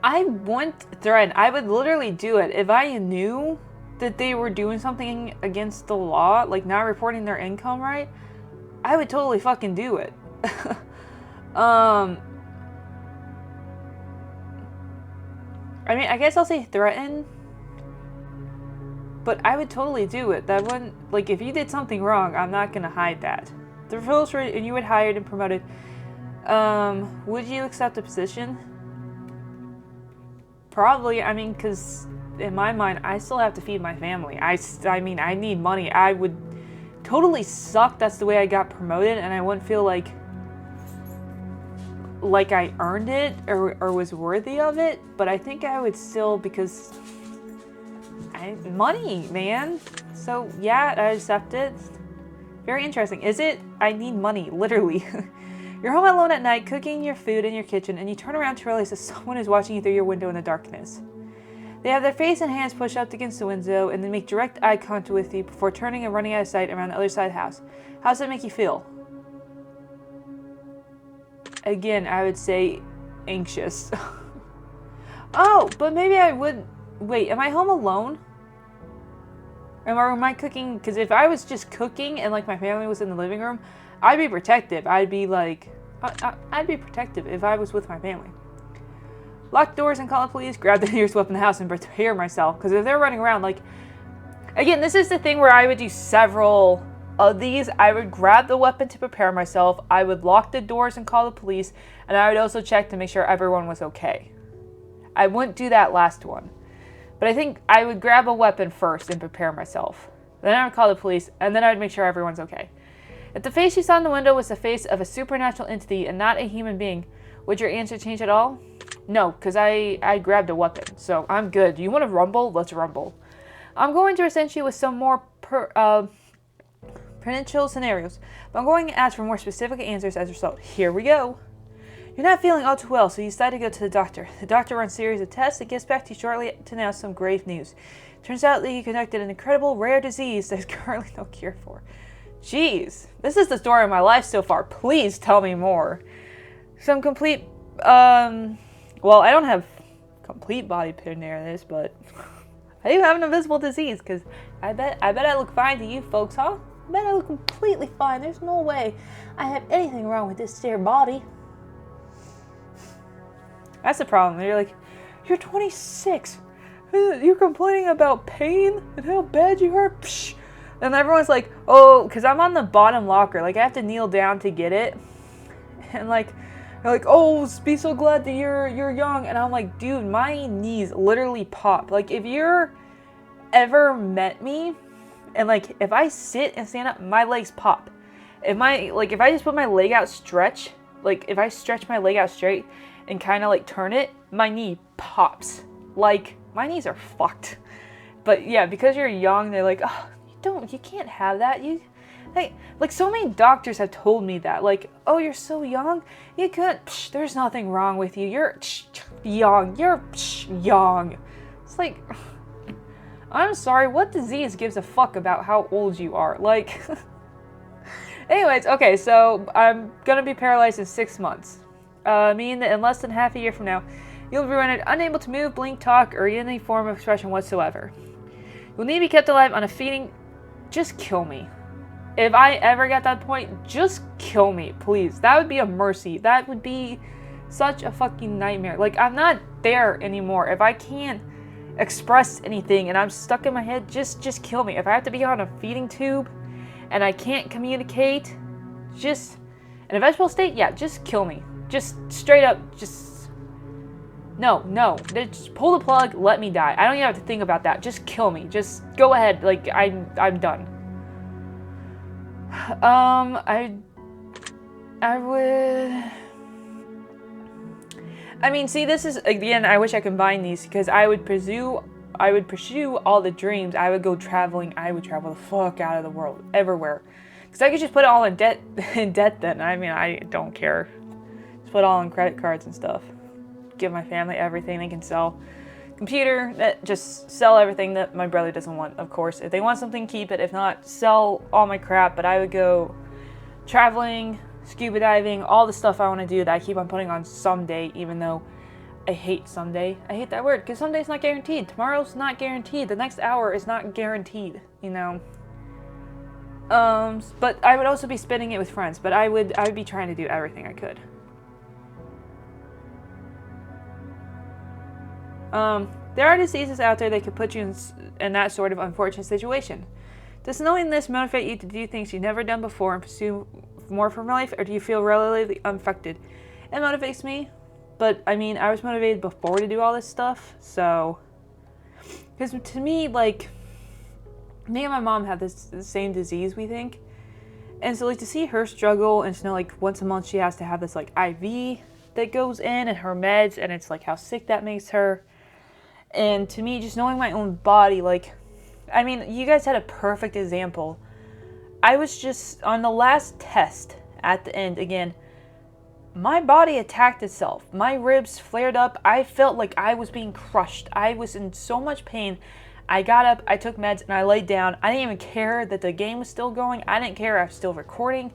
I wouldn't threaten. I would literally do it. If I knew that they were doing something against the law, like not reporting their income right, I would totally fucking do it. I mean, I guess I'll say threaten, But I would totally do it. That wouldn't, like, if you did something wrong, I'm not gonna hide that. The rules were, and you were hired and promoted. Would you accept the position? Probably. I mean, because in my mind, I still have to feed my family. I mean, I need money. I would totally suck. That's the way I got promoted, and I wouldn't feel like I earned it or was worthy of it. But I think I would still, because money, man. So yeah, I accept it. Very interesting. Is it? I need money, literally. You're home alone at night, cooking your food in your kitchen, and you turn around to realize that someone is watching you through your window in the darkness. They have their face and hands pushed up against the window, and they make direct eye contact with you before turning and running out of sight around the other side of the house. How does that make you feel? Again, I would say anxious. Oh, but maybe I would... Wait, am I home alone? Or am I cooking? Because if I was just cooking and like my family was in the living room, I'd be protective. I'd be protective if I was with my family. Lock doors and call the police, grab the nearest weapon in the house and prepare myself. Because if they're running around, like... Again, this is the thing where I would do several of these. I would grab the weapon to prepare myself. I would lock the doors and call the police. And I would also check to make sure everyone was okay. I wouldn't do that last one. But I think I would grab a weapon first and prepare myself. Then I would call the police, and then I would make sure everyone's okay. If the face you saw in the window was the face of a supernatural entity and not a human being, would your answer change at all? No, because I grabbed a weapon, so I'm good. You want to rumble? Let's rumble. I'm going to present you with some more potential scenarios, but I'm going to ask for more specific answers as a result. Here we go. You're not feeling all too well, so you decide to go to the doctor. The doctor runs a series of tests and gets back to you shortly to announce some grave news. Turns out that you conducted an incredible rare disease there's currently no cure for. Jeez, this is the story of my life so far. Please tell me more. Some complete, well, I don't have complete body pain, but I do have an invisible disease, because I bet I look fine to you folks, huh? I bet I look completely fine. There's no way I have anything wrong with this dear body. That's the problem. You're like, you're 26. You're complaining about pain and how bad you hurt. Psh. And everyone's like, oh, because I'm on the bottom locker. Like, I have to kneel down to get it. And like, they're like, oh, be so glad that you're young. And I'm like, dude, my knees literally pop. Like, if you're ever met me, and like, if I sit and stand up, my legs pop. If I just put my leg out stretch, like, if I stretch my leg out straight and kind of like turn it, my knee pops. Like, my knees are fucked. But yeah, because you're young, they're like, oh, you can't have that. Like so many doctors have told me that. Like, oh, you're so young, you could, there's nothing wrong with you. You're young. You're young. It's like, I'm sorry, what disease gives a fuck about how old you are? Like, anyways, okay, so I'm gonna be paralyzed in 6 months. Meaning that in less than half a year from now, you'll be rendered unable to move, blink, talk, or any form of expression whatsoever. You'll need to be kept alive on a feeding. Just kill me. If I ever get that point, just kill me, please. That would be a mercy. That would be such a fucking nightmare. Like, I'm not there anymore. If I can't express anything and I'm stuck in my head, just kill me. If I have to be on a feeding tube and I can't communicate, just in a vegetable state, yeah, just kill me. Just straight up, just no. Just pull the plug, let me die. I don't even have to think about that. Just kill me. Just go ahead. Like, I'm done. I would. I mean, see, this is again. I wish I combined these because I would pursue all the dreams. I would go traveling. I would travel the fuck out of the world, everywhere, because I could just put it all in debt. Then I mean, I don't care. Put all on credit cards and stuff. Give my family everything they can sell. Computer, just sell everything that my brother doesn't want, of course. If they want something, keep it. If not, sell all my crap. But I would go traveling, scuba diving, all the stuff I want to do that I keep on putting on someday, even though I hate someday. I hate that word, because someday's not guaranteed. Tomorrow's not guaranteed. The next hour is not guaranteed, you know. But I would also be spending it with friends. But I would be trying to do everything I could. There are diseases out there that could put you in that sort of unfortunate situation. Does knowing this motivate you to do things you've never done before and pursue more from life, or do you feel relatively unaffected? It motivates me, but I mean, I was motivated before to do all this stuff, so... Because to me, like, me and my mom have the same disease, we think. And so, like, to see her struggle and to know, like, once a month she has to have this, like, IV that goes in and her meds, and it's, like, how sick that makes her. And to me, just knowing my own body, like, I mean, you guys had a perfect example. I was just, on the last test at the end, again, my body attacked itself. My ribs flared up. I felt like I was being crushed. I was in so much pain. I got up, I took meds, and I laid down. I didn't even care that the game was still going. I didn't care I was still recording.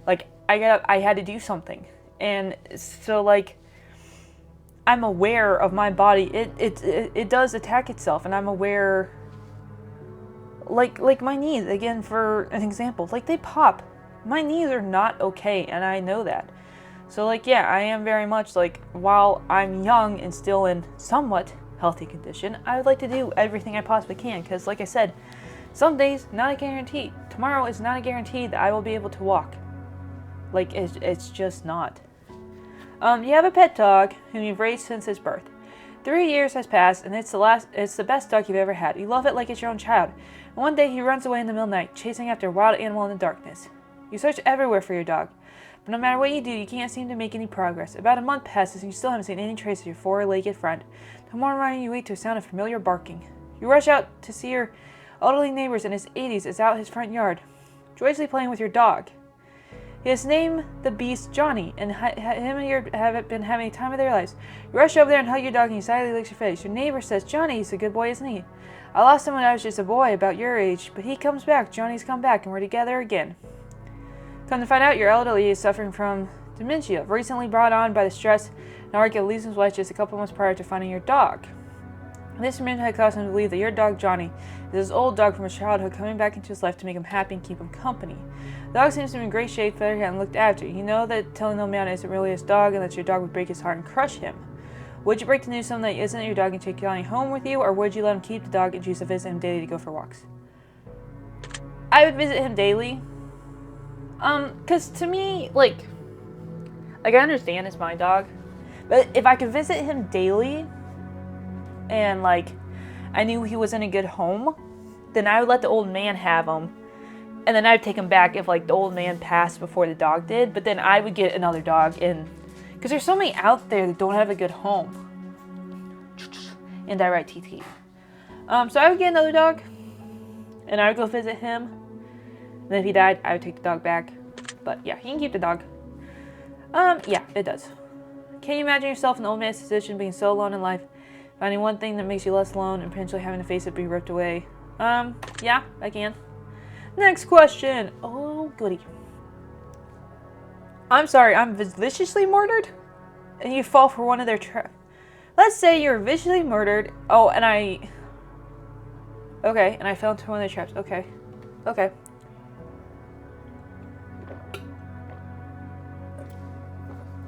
Like, I got up, I had to do something. And so, like, I'm aware of my body. It does attack itself, and I'm aware... Like my knees, again, for an example, like, they pop. My knees are not okay, and I know that. So, like, yeah, I am very much, like, while I'm young and still in somewhat healthy condition, I would like to do everything I possibly can, because, like I said, some days, not a guarantee. Tomorrow is not a guarantee that I will be able to walk. Like, it's just not. You have a pet dog whom you've raised since its birth. 3 years has passed, and it's the best dog you've ever had. You love it like it's your own child. And one day he runs away in the middle of the night, chasing after a wild animal in the darkness. You search everywhere for your dog, but no matter what you do, you can't seem to make any progress. About a month passes, and you still haven't seen any trace of your four-legged friend. Tomorrow morning, you wake to a sound of familiar barking. You rush out to see your elderly neighbors in his 80s is out his front yard, joyously playing with your dog. He has named the beast Johnny, and him and your have been having a time of their lives. You rush over there and hug your dog, and he silently licks your face. Your neighbor says, "Johnny, he's a good boy, isn't he? I lost him when I was just a boy, about your age, but he comes back. Johnny's come back, and we're together again." Come to find out, your elderly is suffering from dementia, recently brought on by the stress and argue of losing his wife just a couple months prior to finding your dog. This dementia had caused him to believe that your dog, Johnny, is his old dog from his childhood coming back into his life to make him happy and keep him company. The dog seems to be in great shape, fed and looked after. You know that telling no man isn't really his dog, and that your dog would break his heart and crush him. Would you break the news to him that isn't your dog and take Johnny home with you, or would you let him keep the dog and choose to visit him daily to go for walks? I would visit him daily. Cause to me, like I understand it's my dog, but if I could visit him daily, and like I knew he was in a good home, then I would let the old man have him, and then I'd take him back if like the old man passed before the dog did. But then I would get another dog, and because there's so many out there that don't have a good home. Indirect TT. So I would get another dog, and I would go visit him. And then if he died, I would take the dog back. But yeah, he can keep the dog. Yeah, it does. Can you imagine yourself in the old man's position, being so alone in life, finding one thing that makes you less alone, and potentially having to face it being ripped away? Yeah, I can. Next question. Oh, goody. I'm sorry, I'm viciously murdered? And you fall for one of their traps. Let's say you're viciously murdered. Oh, and I... Okay, and I fell into one of their traps. Okay. Okay.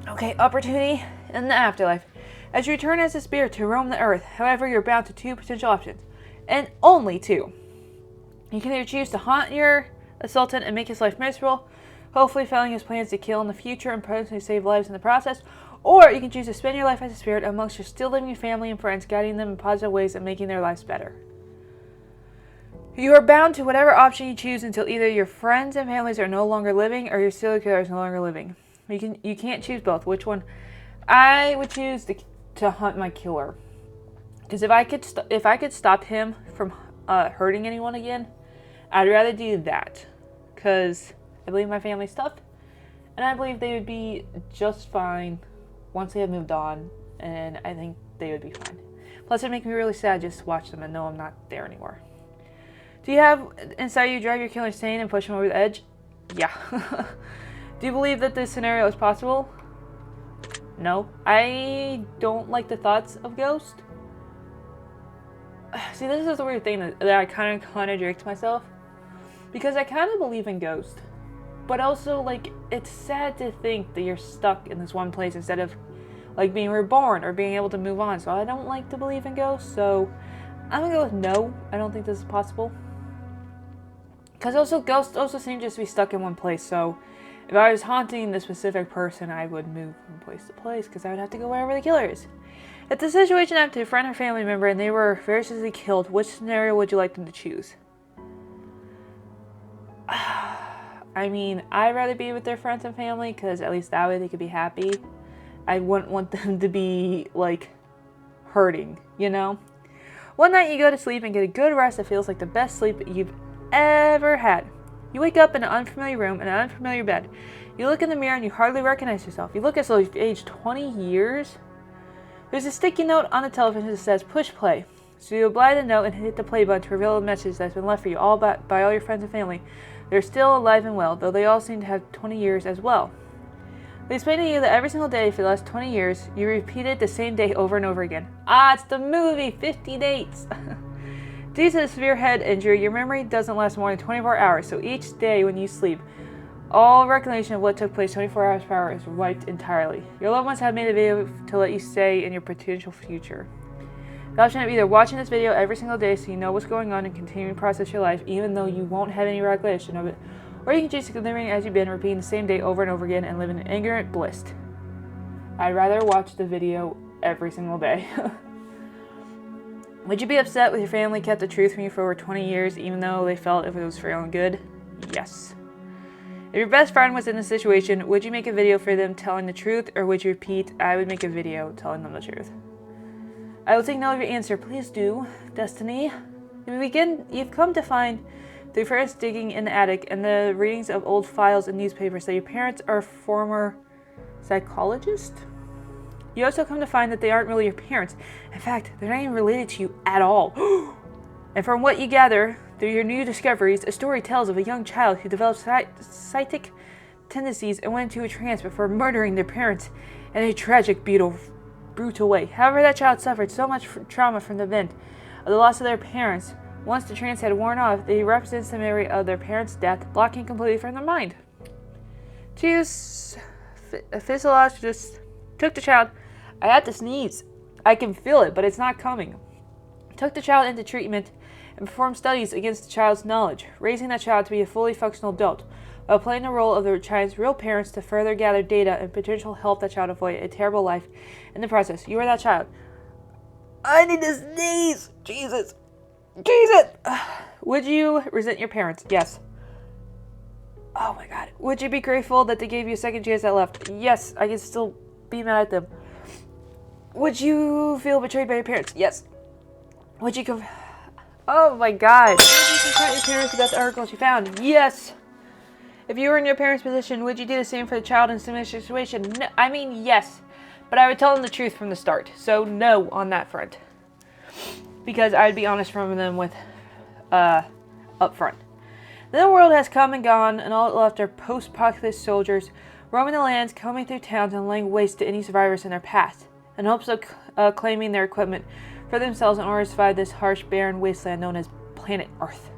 Okay, opportunity in the afterlife. As you return as a spirit to roam the earth, however, you're bound to two potential options. And only two. You can either choose to haunt your assailant and make his life miserable, hopefully failing his plans to kill in the future and potentially save lives in the process, or you can choose to spend your life as a spirit amongst your still living family and friends, guiding them in positive ways and making their lives better. You are bound to whatever option you choose until either your friends and families are no longer living or your serial killer is no longer living. You can't choose both. Which one? I would choose to hunt my killer, because if I could stop him from hurting anyone again, I'd rather do that, because I believe my family's tough, and I believe they would be just fine once they have moved on, and I think they would be fine. Plus, it'd make me really sad just to watch them and know I'm not there anymore. Do you have inside you drive your killer insane and push him over the edge? Yeah. Do you believe that this scenario is possible? No. I don't like the thoughts of ghosts. See, this is the weird thing that I kind of contradict myself. Because I kind of believe in ghosts. But also, like, it's sad to think that you're stuck in this one place instead of... like being reborn or being able to move on. So I don't like to believe in ghosts, so I'm gonna go with no. I don't think this is possible. Because also ghosts also seem just to be stuck in one place, so if I was haunting the specific person, I would move from place to place because I would have to go wherever the killer is. If the situation happened to a friend or family member and they were variously killed, which scenario would you like them to choose? I mean, I'd rather be with their friends and family because at least that way they could be happy. I wouldn't want them to be, like, hurting, you know? One night you go to sleep and get a good rest that feels like the best sleep you've ever had. You wake up in an unfamiliar room in an unfamiliar bed. You look in the mirror and you hardly recognize yourself. You look as though you've aged 20 years. There's a sticky note on the television that says push play. So you apply the note and hit the play button to reveal a message that's been left for you all by all your friends and family. They're still alive and well, though they all seem to have 20 years as well. They explain to you that every single day for the last 20 years, you repeated the same day over and over again. Ah, it's the movie 50 Dates! Due to a severe head injury, your memory doesn't last more than 24 hours, so each day when you sleep, all recollection of what took place 24 hours per hour is wiped entirely. Your loved ones have made a video to let you stay in your potential future. The option of either watching this video every single day so you know what's going on and continuing to process your life even though you won't have any recollection of it, or you can choose to continue as you've been, repeating the same day over and over again and live in ignorant bliss. I'd rather watch the video every single day. Would you be upset with your family kept the truth from you for over 20 years even though they felt it was for your own good? Yes. If your best friend was in this situation, would you make a video for them telling the truth, or would you repeat, I would make a video telling them the truth? I will take note of your answer. Please do, Destiny. In the weekend, you've come to find through first digging in the attic and the readings of old files and newspapers that your parents are former psychologists. You also come to find that they aren't really your parents. In fact, they're not even related to you at all. And from what you gather through your new discoveries, a story tells of a young child who developed psychic tendencies and went into a trance before murdering their parents in a tragic, brutal way. However, that child suffered so much trauma from the event of the loss of their parents. Once the trance had worn off, they represents the memory of their parents' death, blocking completely from their mind. A physiologist took the child. I had to sneeze. I can feel it, but it's not coming. Took the child into treatment and performed studies against the child's knowledge, raising that child to be a fully functional adult, while playing the role of the child's real parents to further gather data and potential help that child avoid a terrible life in the process. You are that child. I need to sneeze! Jesus! Would you resent your parents? Yes. Oh my god. Would you be grateful that they gave you a second chance at left? Yes, I can still be mad at them. Would you feel betrayed by your parents? Yes. Would you Oh my god. Would you confront your parents about the articles you found? Yes. If you were in your parents' position, would you do the same for the child in a similar situation? No, I mean, yes. But I would tell them the truth from the start. So no on that front. Because I'd be honest from them with, up front. Then the world has come and gone, and all left are post-apocalyptic soldiers roaming the lands, combing through towns, and laying waste to any survivors in their past, in hopes of claiming their equipment for themselves in order to survive this harsh, barren wasteland known as planet Earth.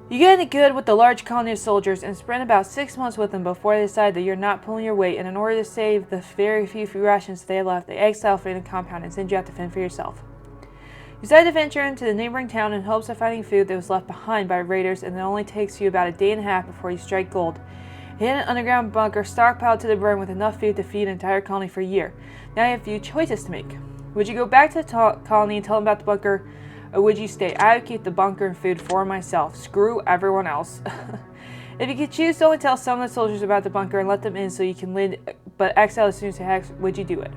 You get into good with the large colony of soldiers and spend about 6 months with them before they decide that you're not pulling your weight, and in order to save the very few rations they have left, they exile from the compound and send you out to fend for yourself. You decide to venture into the neighboring town in hopes of finding food that was left behind by raiders, and it only takes you about a day and a half before you strike gold. You hit an underground bunker stockpiled to the brim with enough food to feed an entire colony for a year. Now you have a few choices to make. Would you go back to the colony and tell them about the bunker, or would you stay? I would keep the bunker and food for myself. Screw everyone else. If you could choose to only tell some of the soldiers about the bunker and let them in so you can live, but exile as soon as you have, would you do it?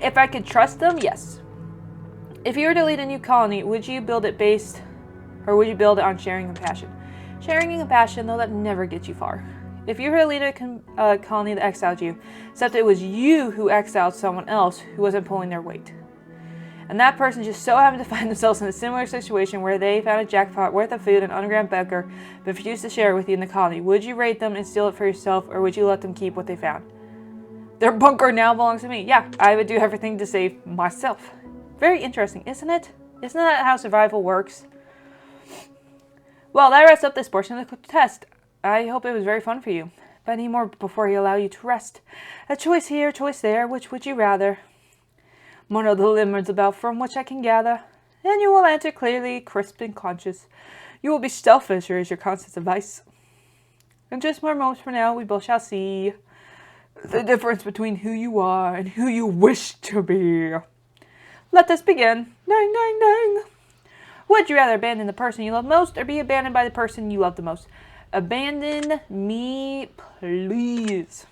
If I could trust them, yes. If you were to lead a new colony, would you build it would you build it on sharing and compassion? Sharing and compassion, though, that never gets you far. If you were to lead a colony that exiled you, except it was you who exiled someone else who wasn't pulling their weight, and that person just so happened to find themselves in a similar situation where they found a jackpot worth of food in an underground bunker but refused to share it with you in the colony, would you raid them and steal it for yourself, or would you let them keep what they found? Their bunker now belongs to me. Yeah, I would do everything to save myself. Very interesting, isn't it? Isn't that how survival works? Well, that wraps up this portion of the test. I hope it was very fun for you. but any more before he allow you to rest. A choice here, a choice there, which would you rather? One of the limits about from which I can gather. And you will answer clearly, crisp and conscious. You will be selfish, or is your conscience advice? In just more moments from now, we both shall see the difference between who you are and who you wish to be. Let us begin. Dang, dang, dang. Would you rather abandon the person you love most or be abandoned by the person you love the most? Abandon me, please.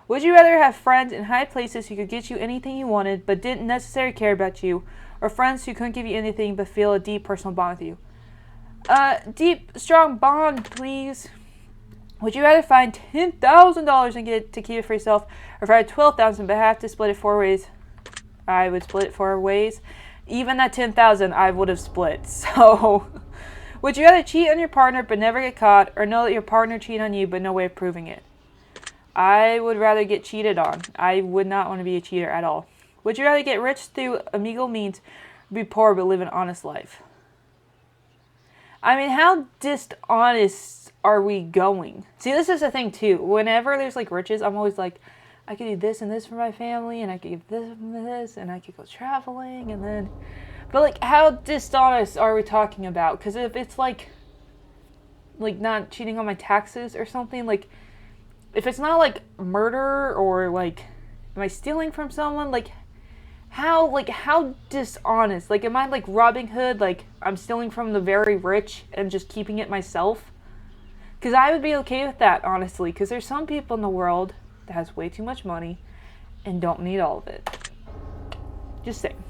Would you rather have friends in high places who could get you anything you wanted but didn't necessarily care about you, or friends who couldn't give you anything but feel a deep personal bond with you? Deep, strong bond, please. Would you rather find $10,000 and get to keep it for yourself, or find $12,000 but have to split it 4 ways? I would split it 4 ways. Even at $10,000, I would have split. So, would you rather cheat on your partner but never get caught, or know that your partner cheated on you but no way of proving it? I would rather get cheated on. I would not want to be a cheater at all. Would you rather get rich through illegal means, or be poor but live an honest life? I mean, how dishonest are we going? See, this is the thing too. Whenever there's like riches, I'm always like, I could do this and this for my family, and I could give this and this, and I could go traveling, and then... But, like, how dishonest are we talking about? Because if it's, like, not cheating on my taxes or something, like, if it's not, like, murder or, like, am I stealing from someone? Like, how dishonest? Like, am I, like, Robin Hood? Like, I'm stealing from the very rich and just keeping it myself? Because I would be okay with that, honestly, because there's some people in the world that has way too much money and don't need all of it. Just saying.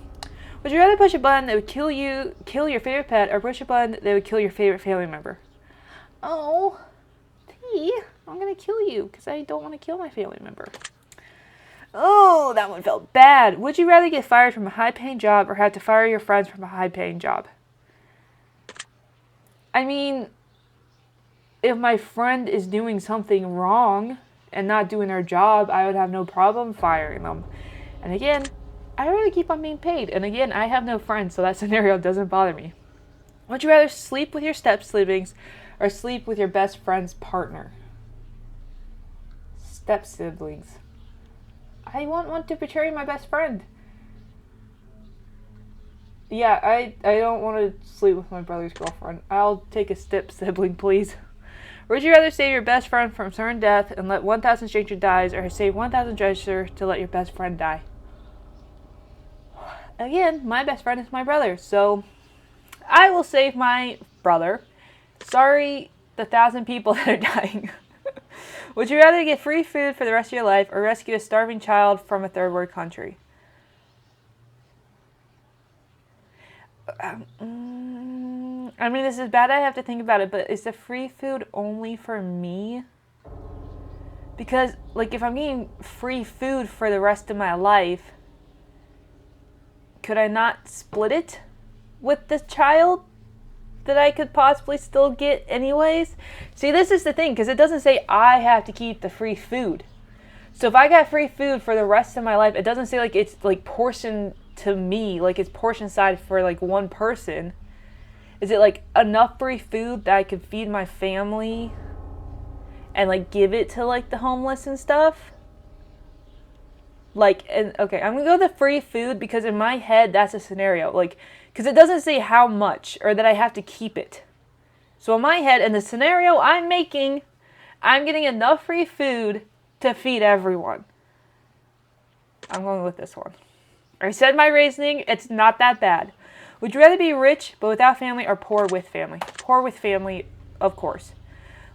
Would you rather push a button that would kill your favorite pet, or push a button that would kill your favorite family member? Oh, T, I'm gonna kill you because I don't want to kill my family member. Oh, that one felt bad. Would you rather get fired from a high-paying job or have to fire your friends from a high-paying job? I mean, if my friend is doing something wrong and not doing their job, I would have no problem firing them. And again, I really keep on being paid. And again, I have no friends, so that scenario doesn't bother me. Would you rather sleep with your step-siblings or sleep with your best friend's partner? Step-siblings. I won't want to betray my best friend. Yeah, I don't want to sleep with my brother's girlfriend. I'll take a step-sibling, please. Would you rather save your best friend from certain death and let 1,000 strangers die, or save 1,000 treasure to let your best friend die? Again, my best friend is my brother, so I will save my brother. Sorry, the 1,000 people that are dying. Would you rather get free food for the rest of your life, or rescue a starving child from a third world country? I mean, this is bad. I have to think about it, but is the free food only for me? Because, like, if I'm getting free food for the rest of my life, could I not split it with the child that I could possibly still get anyways? See, this is the thing, because it doesn't say I have to keep the free food. So if I got free food for the rest of my life, it doesn't say, like, it's, like, portioned to me, like, it's portion side for, like, one person. Is it, like, enough free food that I could feed my family and, like, give it to, like, the homeless and stuff? Like, and okay, I'm gonna go with the free food because in my head, that's a scenario. Like, because it doesn't say how much or that I have to keep it. So in my head, in the scenario I'm making, I'm getting enough free food to feed everyone. I'm going with this one. I said my reasoning, it's not that bad. Would you rather be rich but without family, or poor with family? Poor with family, of course.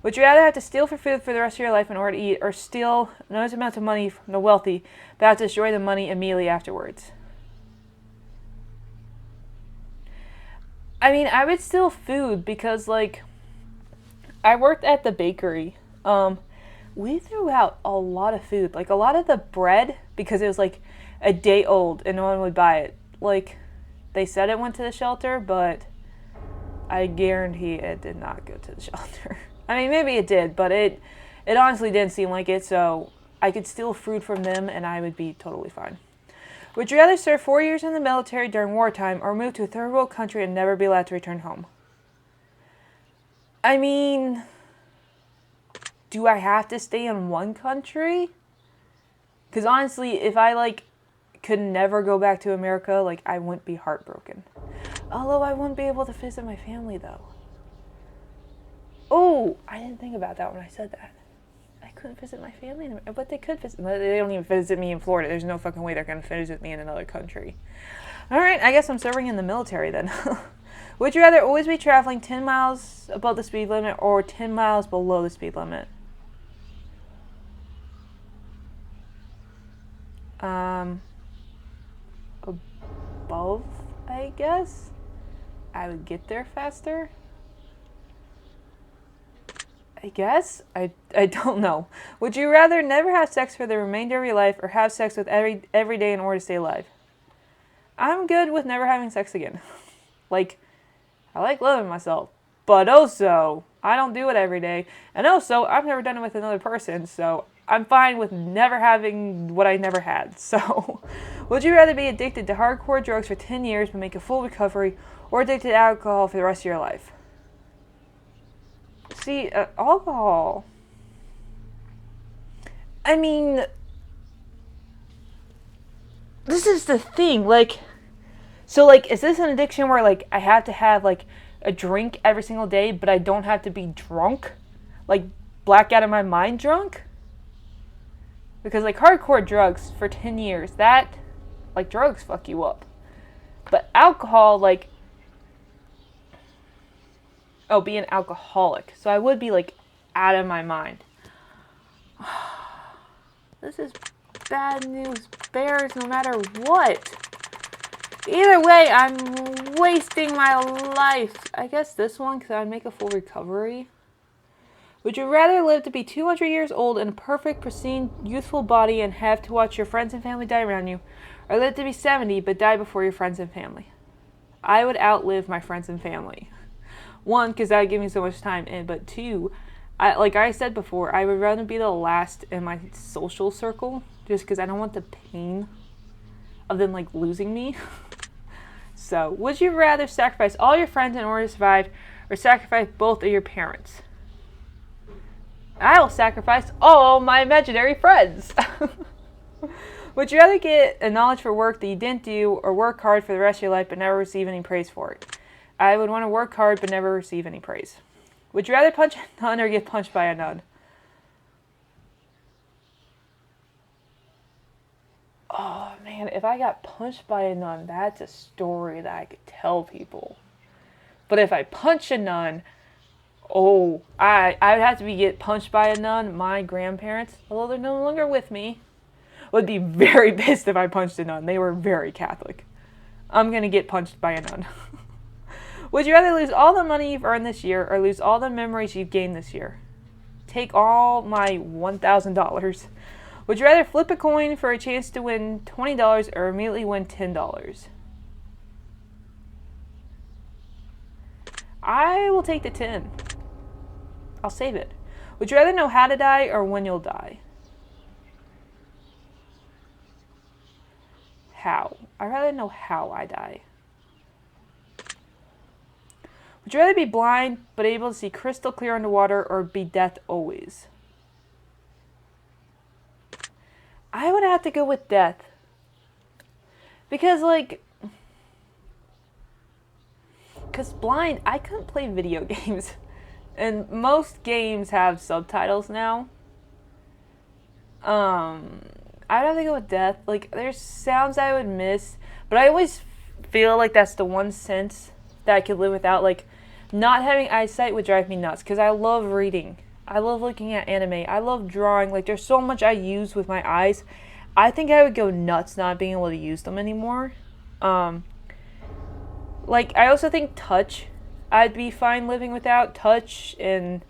Would you rather have to steal for food for the rest of your life in order to eat, or steal enormous amounts of money from the wealthy but have to destroy the money immediately afterwards? I mean, I would steal food because, like, I worked at the bakery. We threw out a lot of food. Like, a lot of the bread, because it was, like, a day old and no one would buy it. Like, they said it went to the shelter, but I guarantee it did not go to the shelter. I mean, maybe it did, but it honestly didn't seem like it, so I could steal food from them and I would be totally fine. Would you rather serve 4 years in the military during wartime, or move to a third world country and never be allowed to return home? I mean, do I have to stay in one country? Because honestly, if I, like, could never go back to America, like, I wouldn't be heartbroken. Although I wouldn't be able to visit my family, though. Oh, I didn't think about that when I said that. I couldn't visit my family, but they could visit. They don't even visit me in Florida. There's no fucking way they're going to visit me in another country. All right, I guess I'm serving in the military then. Would you rather always be traveling 10 miles above the speed limit or 10 miles below the speed limit? Above, I guess. I would get there faster. I guess? I don't know. Would you rather never have sex for the remainder of your life or have sex with every day in order to stay alive? I'm good with never having sex again. Like, I like loving myself. But also, I don't do it every day. And also, I've never done it with another person, so I'm fine with never having what I never had. So, would you rather be addicted to hardcore drugs for 10 years but make a full recovery, or addicted to alcohol for the rest of your life? See, alcohol. I mean, this is the thing, like, so, like, is this an addiction where, like, I have to have, like, a drink every single day, but I don't have to be drunk? Like, black out of my mind drunk? Because, like, hardcore drugs for 10 years, that, like, drugs fuck you up. But alcohol, like, oh, be an alcoholic. So I would be, like, out of my mind. This is bad news bears no matter what. Either way, I'm wasting my life. I guess this one, because I'd make a full recovery. Would you rather live to be 200 years old in a perfect, pristine, youthful body and have to watch your friends and family die around you, or live to be 70 but die before your friends and family? I would outlive my friends and family. One, because that would give me so much time, but two, like I said before, I would rather be the last in my social circle, just because I don't want the pain of them, like, losing me. So, would you rather sacrifice all your friends in order to survive, or sacrifice both of your parents? I will sacrifice all my imaginary friends. Would you rather get a knowledge for work that you didn't do, or work hard for the rest of your life but never receive any praise for it? I would want to work hard but never receive any praise. Would you rather punch a nun or get punched by a nun? Oh man, if I got punched by a nun, that's a story that I could tell people. But if I punch a nun, oh, I would have to get punched by a nun. My grandparents, although they're no longer with me, would be very pissed if I punched a nun. They were very Catholic. I'm going to get punched by a nun. Would you rather lose all the money you've earned this year or lose all the memories you've gained this year? Take all my $1,000. Would you rather flip a coin for a chance to win $20 or immediately win $10? I will take the 10. I'll save it. Would you rather know how to die or when you'll die? How? I'd rather know how I die. Would you rather be blind but able to see crystal clear underwater or be deaf always? I would have to go with death. Because, like, because blind, I couldn't play video games. And most games have subtitles now. I'd have to go with death. Like, there's sounds I would miss, but I always feel like that's the one sense that I could live without. Like, not having eyesight would drive me nuts, because I love reading. I love looking at anime. I love drawing. Like, there's so much I use with my eyes. I think I would go nuts not being able to use them anymore. Like, I also think touch, I'd be fine living without touch, and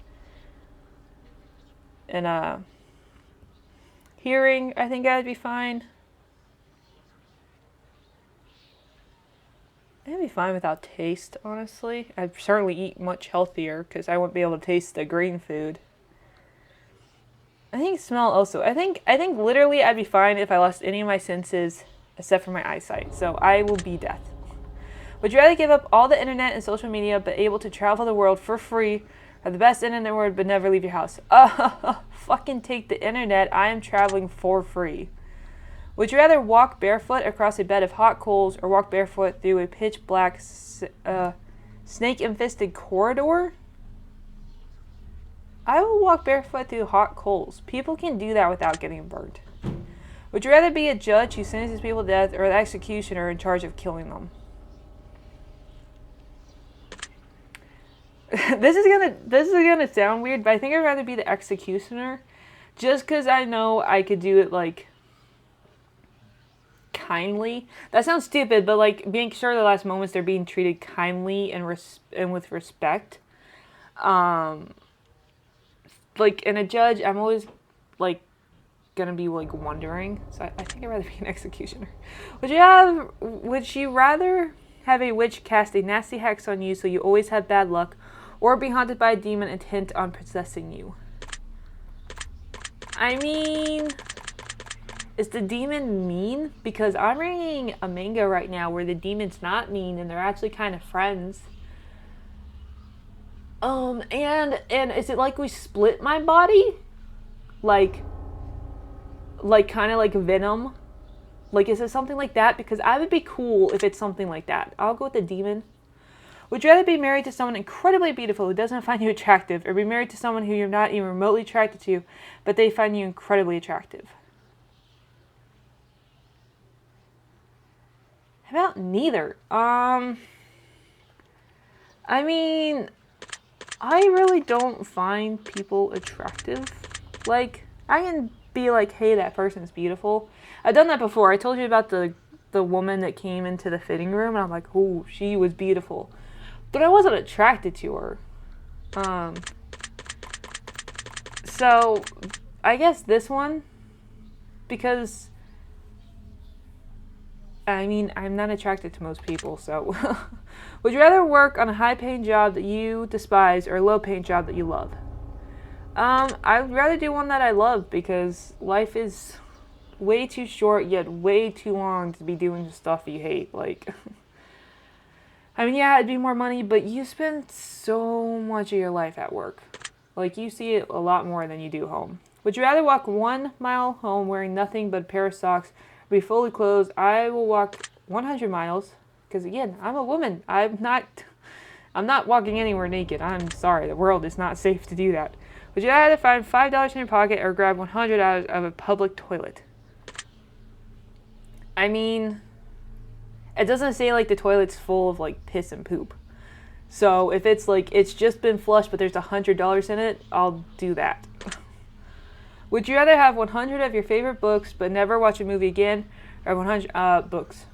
hearing, I think I'd be fine. I'd be fine without taste, honestly. I'd certainly eat much healthier, because I wouldn't be able to taste the green food. I think smell also. I think literally I'd be fine if I lost any of my senses except for my eyesight. So I will be death. Would you rather give up all the internet and social media but able to travel the world for free, Have the best internet in the world, but never leave your house. Fucking take the internet. I am traveling for free. Would you rather walk barefoot across a bed of hot coals or walk barefoot through a pitch black snake-infested corridor? I will walk barefoot through hot coals. People can do that without getting burnt. Would you rather be a judge who sentences people to death or the executioner in charge of killing them? This is gonna sound weird, but I think I'd rather be the executioner, just because I know I could do it like kindly. That sounds stupid, but like being sure the last moments they're being treated kindly and with respect. Like in a judge, I'm always like gonna be like wondering. So I think I'd rather be an executioner. Would you rather have a witch cast a nasty hex on you so you always have bad luck, or be haunted by a demon intent on possessing you? I mean, is the demon mean? Because I'm reading a manga right now where the demon's not mean and they're actually kind of friends. And is it like we split my body? Like kind of like Venom? Like, is it something like that? Because I would be cool if it's something like that. I'll go with the demon. Would you rather be married to someone incredibly beautiful who doesn't find you attractive, or be married to someone who you're not even remotely attracted to, but they find you incredibly attractive? How about neither? I mean, I really don't find people attractive. Like, I can be like, hey, that person's beautiful. I've done that before. I told you about the woman that came into the fitting room, and I'm like, oh, she was beautiful. But I wasn't attracted to her. So, I guess this one, because, I mean, I'm not attracted to most people, so. Would you rather work on a high-paying job that you despise or a low-paying job that you love? I'd rather do one that I love, because life is way too short, yet way too long to be doing stuff you hate. Like, I mean, yeah, it'd be more money, but you spend so much of your life at work. Like, you see it a lot more than you do home. Would you rather walk 1 mile home wearing nothing but a pair of socks or be fully clothed? I will walk 100 miles, because again, I'm a woman. I'm not walking anywhere naked. I'm sorry, the world is not safe to do that. Would you rather find $5 in your pocket or grab $100 out of a public toilet? I mean, it doesn't say like the toilet's full of like piss and poop. So if it's like it's just been flushed but there's $100 in it, I'll do that. Would you rather have 100 of your favorite books but never watch a movie again, or 100 books?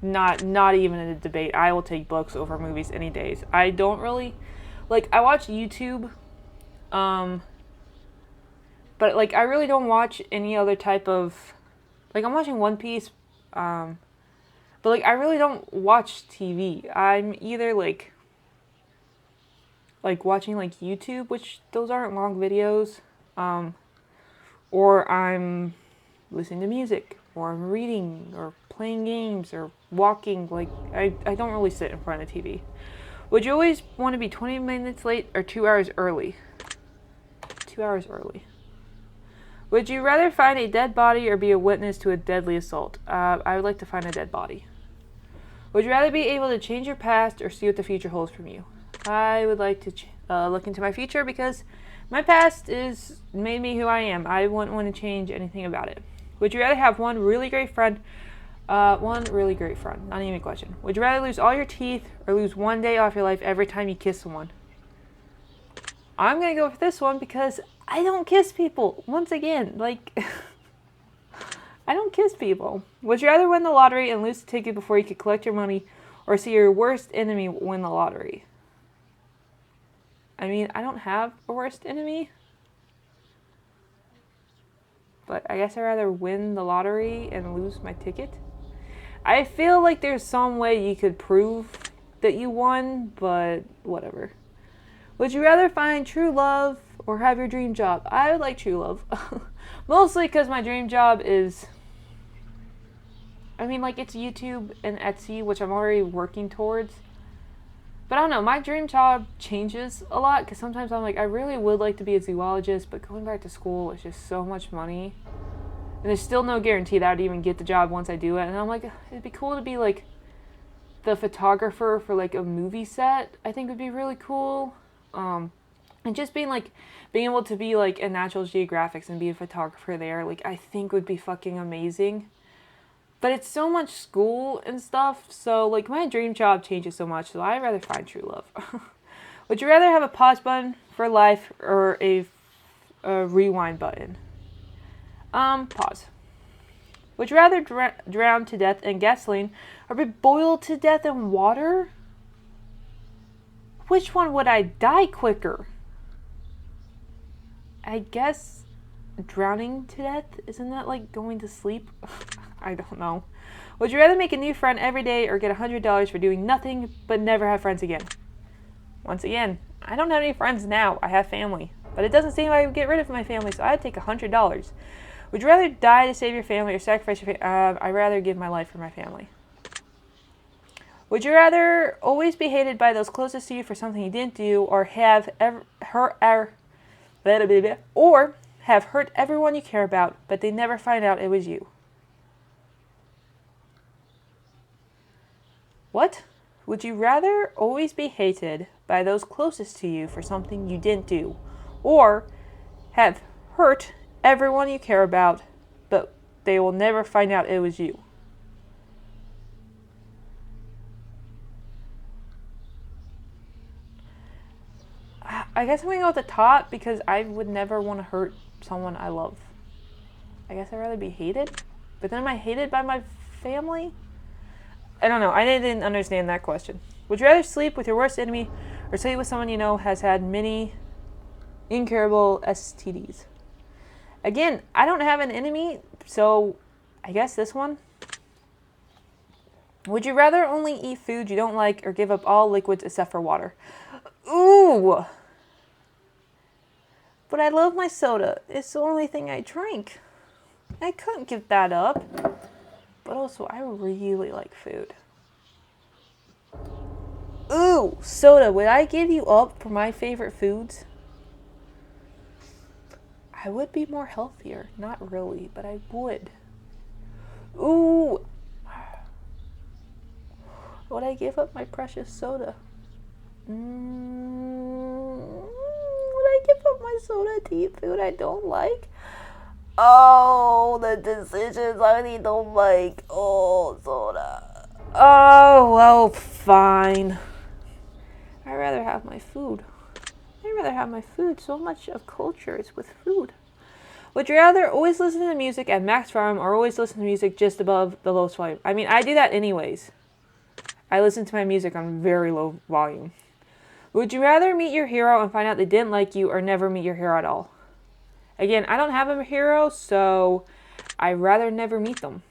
Not even a debate. I will take books over movies any days. I don't really like. I watch YouTube, but like I really don't watch any other type of. Like I'm watching One Piece, but like I really don't watch TV. I'm either like watching like YouTube, which those aren't long videos, or I'm listening to music, or I'm reading, or playing games, or walking. Like I don't really sit in front of the TV. Would you always want to be 20 minutes late or 2 hours early? 2 hours early. Would you rather find a dead body or be a witness to a deadly assault? I would like to find a dead body. Would you rather be able to change your past or see what the future holds from you? I would like to look into my future, because my past is made me who I am. I wouldn't want to change anything about it. Would you rather have one really great friend? Not even a question. Would you rather lose all your teeth or lose 1 day off your life every time you kiss someone? I'm going to go for this one, because I don't kiss people. Once again, like, I don't kiss people. Would you rather win the lottery and lose the ticket before you could collect your money, or see your worst enemy win the lottery? I mean, I don't have a worst enemy, but I guess I'd rather win the lottery and lose my ticket. I feel like there's some way you could prove that you won, but whatever. Would you rather find true love or have your dream job? I would like true love. Mostly because my dream job is, I mean, like, it's YouTube and Etsy, which I'm already working towards. But I don't know, my dream job changes a lot, because sometimes I'm like, I really would like to be a zoologist, but going back to school is just so much money. And there's still no guarantee that I'd even get the job once I do it. And I'm like, it'd be cool to be like the photographer for like a movie set. I think would be really cool. And just being able to be like in National Geographic and be a photographer there, like I think would be fucking amazing. But it's so much school and stuff, so like my dream job changes so much, so I'd rather find true love. Would you rather have a pause button for life or a rewind button? Pause. Would you rather drown to death in gasoline or be boiled to death in water? Which one would I die quicker? I guess drowning to death? Isn't that like going to sleep? I don't know. Would you rather make a new friend every day or get $100 for doing nothing but never have friends again? Once again, I don't have any friends now. I have family. But it doesn't seem like I would get rid of my family, so I'd take $100. Would you rather die to save your family or sacrifice your family? I'd rather give my life for my family. Would you rather always be hated by those closest to you for something you didn't do, or have hurt everyone you care about, but they never find out it was you? What? Would you rather always be hated by those closest to you for something you didn't do, or have hurt everyone you care about, but they will never find out it was you? I guess I'm going to go with the top, because I would never want to hurt someone I love. I guess I'd rather be hated. But then am I hated by my family? I don't know. I didn't understand that question. Would you rather sleep with your worst enemy or sleep with someone you know has had many incurable STDs? Again, I don't have an enemy, so I guess this one. Would you rather only eat food you don't like or give up all liquids except for water? Ooh! But I love my soda. It's the only thing I drink. I couldn't give that up. But also, I really like food. Ooh, soda. Would I give you up for my favorite foods? I would be more healthier. Not really, but I would. Ooh. Would I give up my precious soda? Would I give up my soda to eat food I don't like? Oh, the decisions I don't like. Oh, soda. Oh, well, fine. I'd rather have my food. I'd rather have my food. So much of culture is with food. Would you rather always listen to music at max volume or always listen to music just above the lowest volume? I mean, I do that anyways. I listen to my music on very low volume. Would you rather meet your hero and find out they didn't like you, or never meet your hero at all? Again, I don't have a hero, so I'd rather never meet them.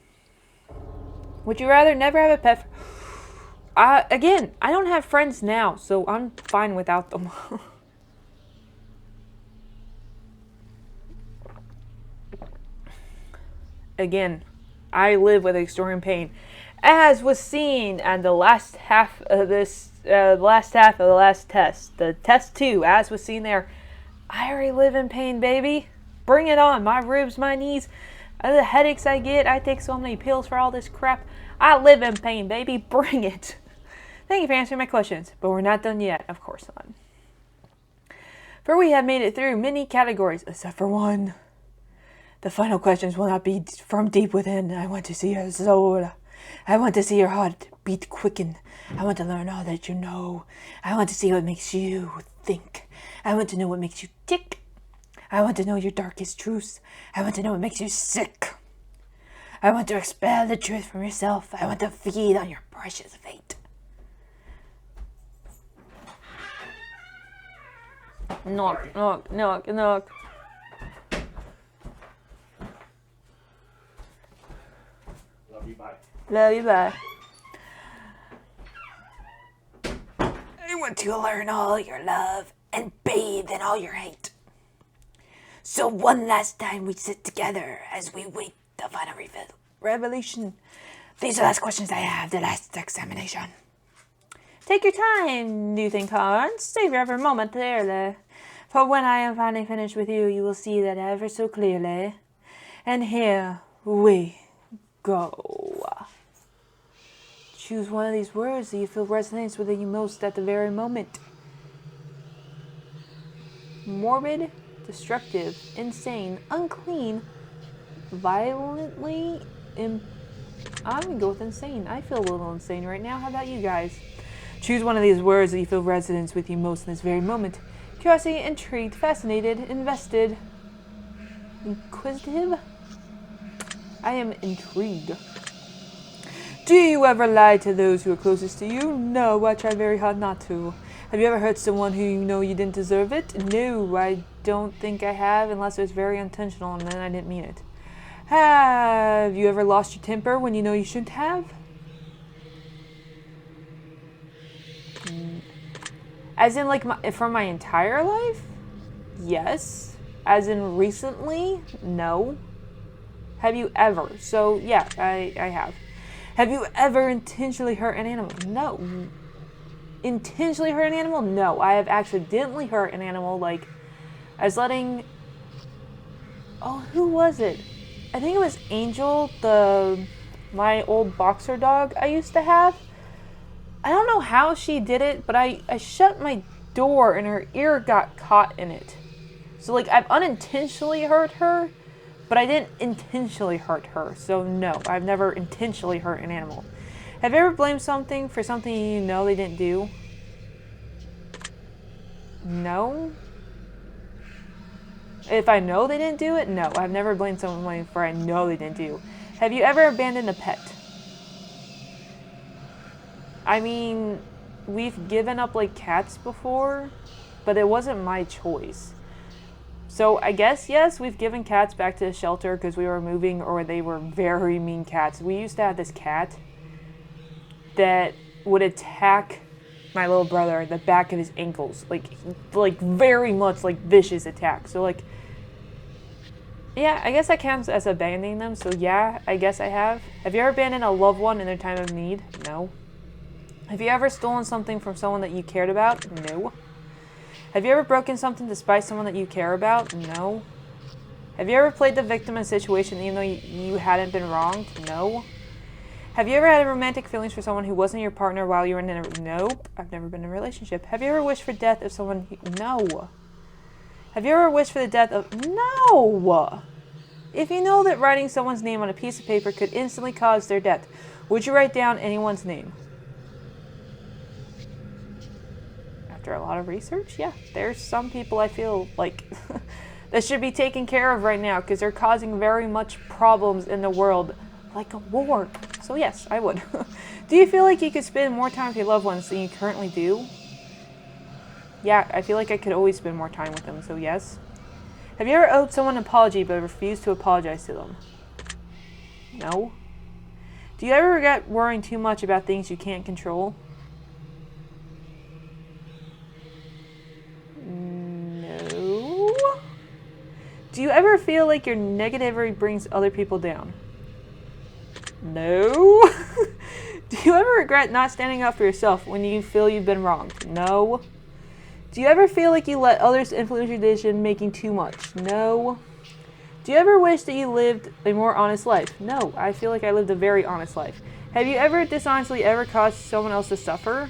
Would you rather never have a pet? Again, I don't have friends now, so I'm fine without them. Again, I live with extreme pain, as was seen in the last half of the last test, the test 2, as was seen there. I already live in pain, baby. Bring it on. My ribs, my knees, the headaches I get. I take so many pills for all this crap. I live in pain, baby. Bring it. Thank you for answering my questions, but we're not done yet. Of course not. For we have made it through many categories, except for one. The final questions will not be from deep within. I want to see your soul. I want to see your heart beat quicken. I want to learn all that you know. I want to see what makes you think. I want to know what makes you tick. I want to know your darkest truths. I want to know what makes you sick. I want to expel the truth from yourself. I want to feed on your precious fate. Knock, knock, knock, knock. Love you, bye. Love you, bye. I want to learn all your love and bathe in all your hate. So one last time we sit together as we wait the final revelation. These are the last questions I have, the last examination. Take your time, do you think, Hans? Savor every moment dearly. For when I am finally finished with you, you will see that ever so clearly. And here we go. Choose one of these words that you feel resonates with you most at the very moment. Morbid, destructive, insane, unclean, violently. I'm gonna go with insane. I feel a little insane right now. How about you guys? Choose one of these words that you feel resonates with you most in this very moment. Curiosity, intrigued, fascinated, invested, inquisitive. I am intrigued. Do you ever lie to those who are closest to you? No, I try very hard not to. Have you ever hurt someone who you know you didn't deserve it? No, I don't think I have, unless it was very intentional and then I didn't mean it. Have you ever lost your temper when you know you shouldn't have? As in, like, from my entire life? Yes. As in recently? No. Have you ever? So, yeah, I have. Have you ever intentionally hurt an animal? No. Intentionally hurt an animal? No. I have accidentally hurt an animal, like, I was letting... Oh, who was it? I think it was Angel, my old boxer dog I used to have. I don't know how she did it, but I shut my door and her ear got caught in it. So, like, I've unintentionally hurt her, but I didn't intentionally hurt her. So, no, I've never intentionally hurt an animal. Have you ever blamed something for something you know they didn't do? No. If I know they didn't do it, no. I've never blamed someone for I know they didn't do. Have you ever abandoned a pet? I mean, we've given up, like, cats before, but it wasn't my choice. So I guess, yes, we've given cats back to the shelter because we were moving or they were very mean cats. We used to have this cat that would attack my little brother at the back of his ankles. Like very much, like, vicious attack. So, like, yeah, I guess that counts as abandoning them. So, yeah, I guess I have. Have you ever abandoned a loved one in their time of need? No. Have you ever stolen something from someone that you cared about? No. Have you ever broken something to spite someone that you care about? No. Have you ever played the victim in a situation even though you hadn't been wronged? No. Have you ever had romantic feelings for someone who wasn't your partner while you were in a... Nope. I've never been in a relationship. Have you ever wished for death of someone... No. Have you ever wished for the death of... No! If you know that writing someone's name on a piece of paper could instantly cause their death, would you write down anyone's name? After a lot of research, yeah. There's some people I feel like that should be taken care of right now because they're causing very much problems in the world, like a war. So yes, I would. Do you feel like you could spend more time with your loved ones than you currently do? Yeah, I feel like I could always spend more time with them, so yes. Have you ever owed someone an apology but refused to apologize to them? No. Do you ever regret worrying too much about things you can't control? No. Do you ever feel like your negativity brings other people down? No. Do you ever regret not standing up for yourself when you feel you've been wronged? No. Do you ever feel like you let others influence your decision making too much? No. Do you ever wish that you lived a more honest life? No. I feel like I lived a very honest life. Have you ever dishonestly ever caused someone else to suffer?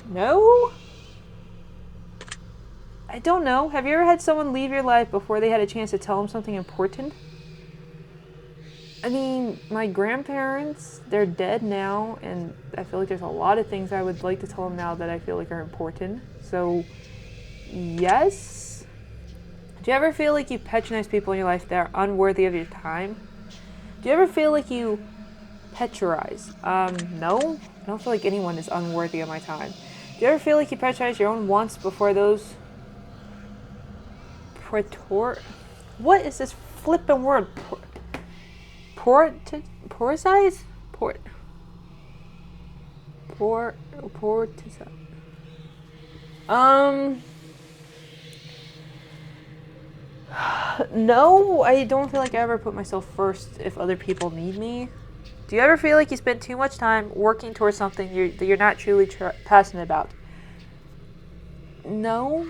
No. I don't know. Have you ever had someone leave your life before they had a chance to tell them something important? I mean, my grandparents, they're dead now, and I feel like there's a lot of things I would like to tell them now that I feel like are important. So, yes. Do you ever feel like you patronize people in your life that are unworthy of your time? Do you ever feel like you patronize? No. I don't feel like anyone is unworthy of my time. Do you ever feel like you patronize your own wants before those... What is this flippin' word? Porticize? No, I don't feel like I ever put myself first if other people need me. Do you ever feel like you spend too much time working towards something that you're not truly passionate about? No.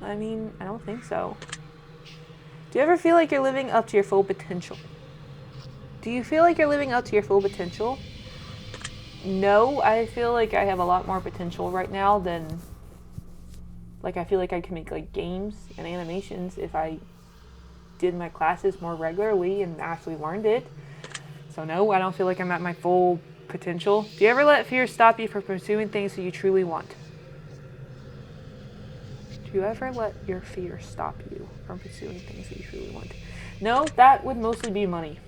I mean, I don't think so. Do you ever feel like you're living up to your full potential? Do you feel like you're living up to your full potential? No, I feel like I have a lot more potential right now than... Like, I feel like I can make, like, games and animations if I did my classes more regularly and actually learned it. So no, I don't feel like I'm at my full potential. Do you ever let fear stop you from pursuing things that you truly want? Do you ever let your fear stop you from pursuing things that you truly want? No, that would mostly be money.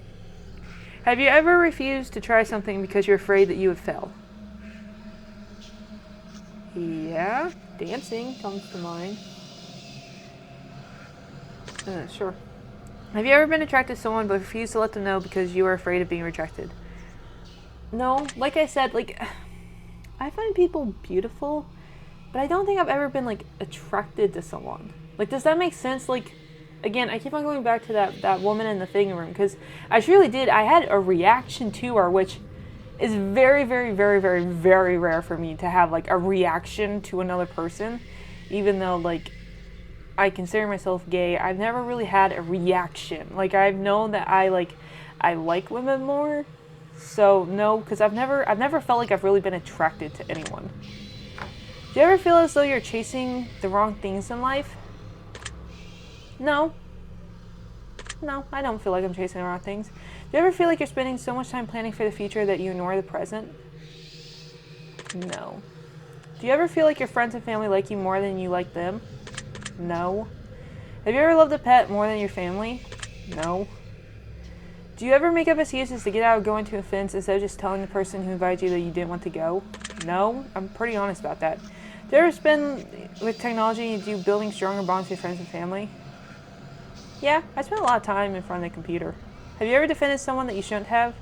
Have you ever refused to try something because you're afraid that you would fail? Yeah, dancing comes to mind. Sure. Have you ever been attracted to someone but refused to let them know because you were afraid of being rejected? No, like I said, like, I find people beautiful, but I don't think I've ever been, like, attracted to someone. Like, does that make sense? Like, again, I keep on going back to that woman in the thing room, because I truly did. I had a reaction to her, which is very, very, very, very, very rare for me to have, like, a reaction to another person, even though, like, I consider myself gay. I've never really had a reaction. Like, I've known that I like women more. So no, because I've never felt like I've really been attracted to anyone. Do you ever feel as though you're chasing the wrong things in life? No. No, I don't feel like I'm chasing the wrong things. Do you ever feel like you're spending so much time planning for the future that you ignore the present? No. Do you ever feel like your friends and family like you more than you like them? No. Have you ever loved a pet more than your family? No. Do you ever make up excuses to get out of going to events instead of just telling the person who invited you that you didn't want to go? No. I'm pretty honest about that. Do you ever spend with technology and do building stronger bonds with your friends and family? Yeah, I spend a lot of time in front of the computer. Have you ever defended someone that you shouldn't have?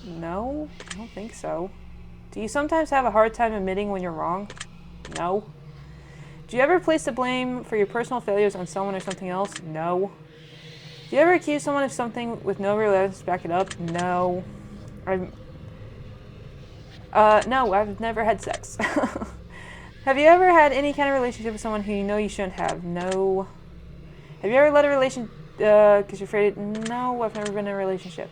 No, I don't think so. Do you sometimes have a hard time admitting when you're wrong? No. Do you ever place the blame for your personal failures on someone or something else? No. Do you ever accuse someone of something with no real evidence to back it up? No. No, I've never had sex. Have you ever had any kind of relationship with someone who you know you shouldn't have? No. Have you ever led a relationship because you're afraid? No, I've never been in a relationship.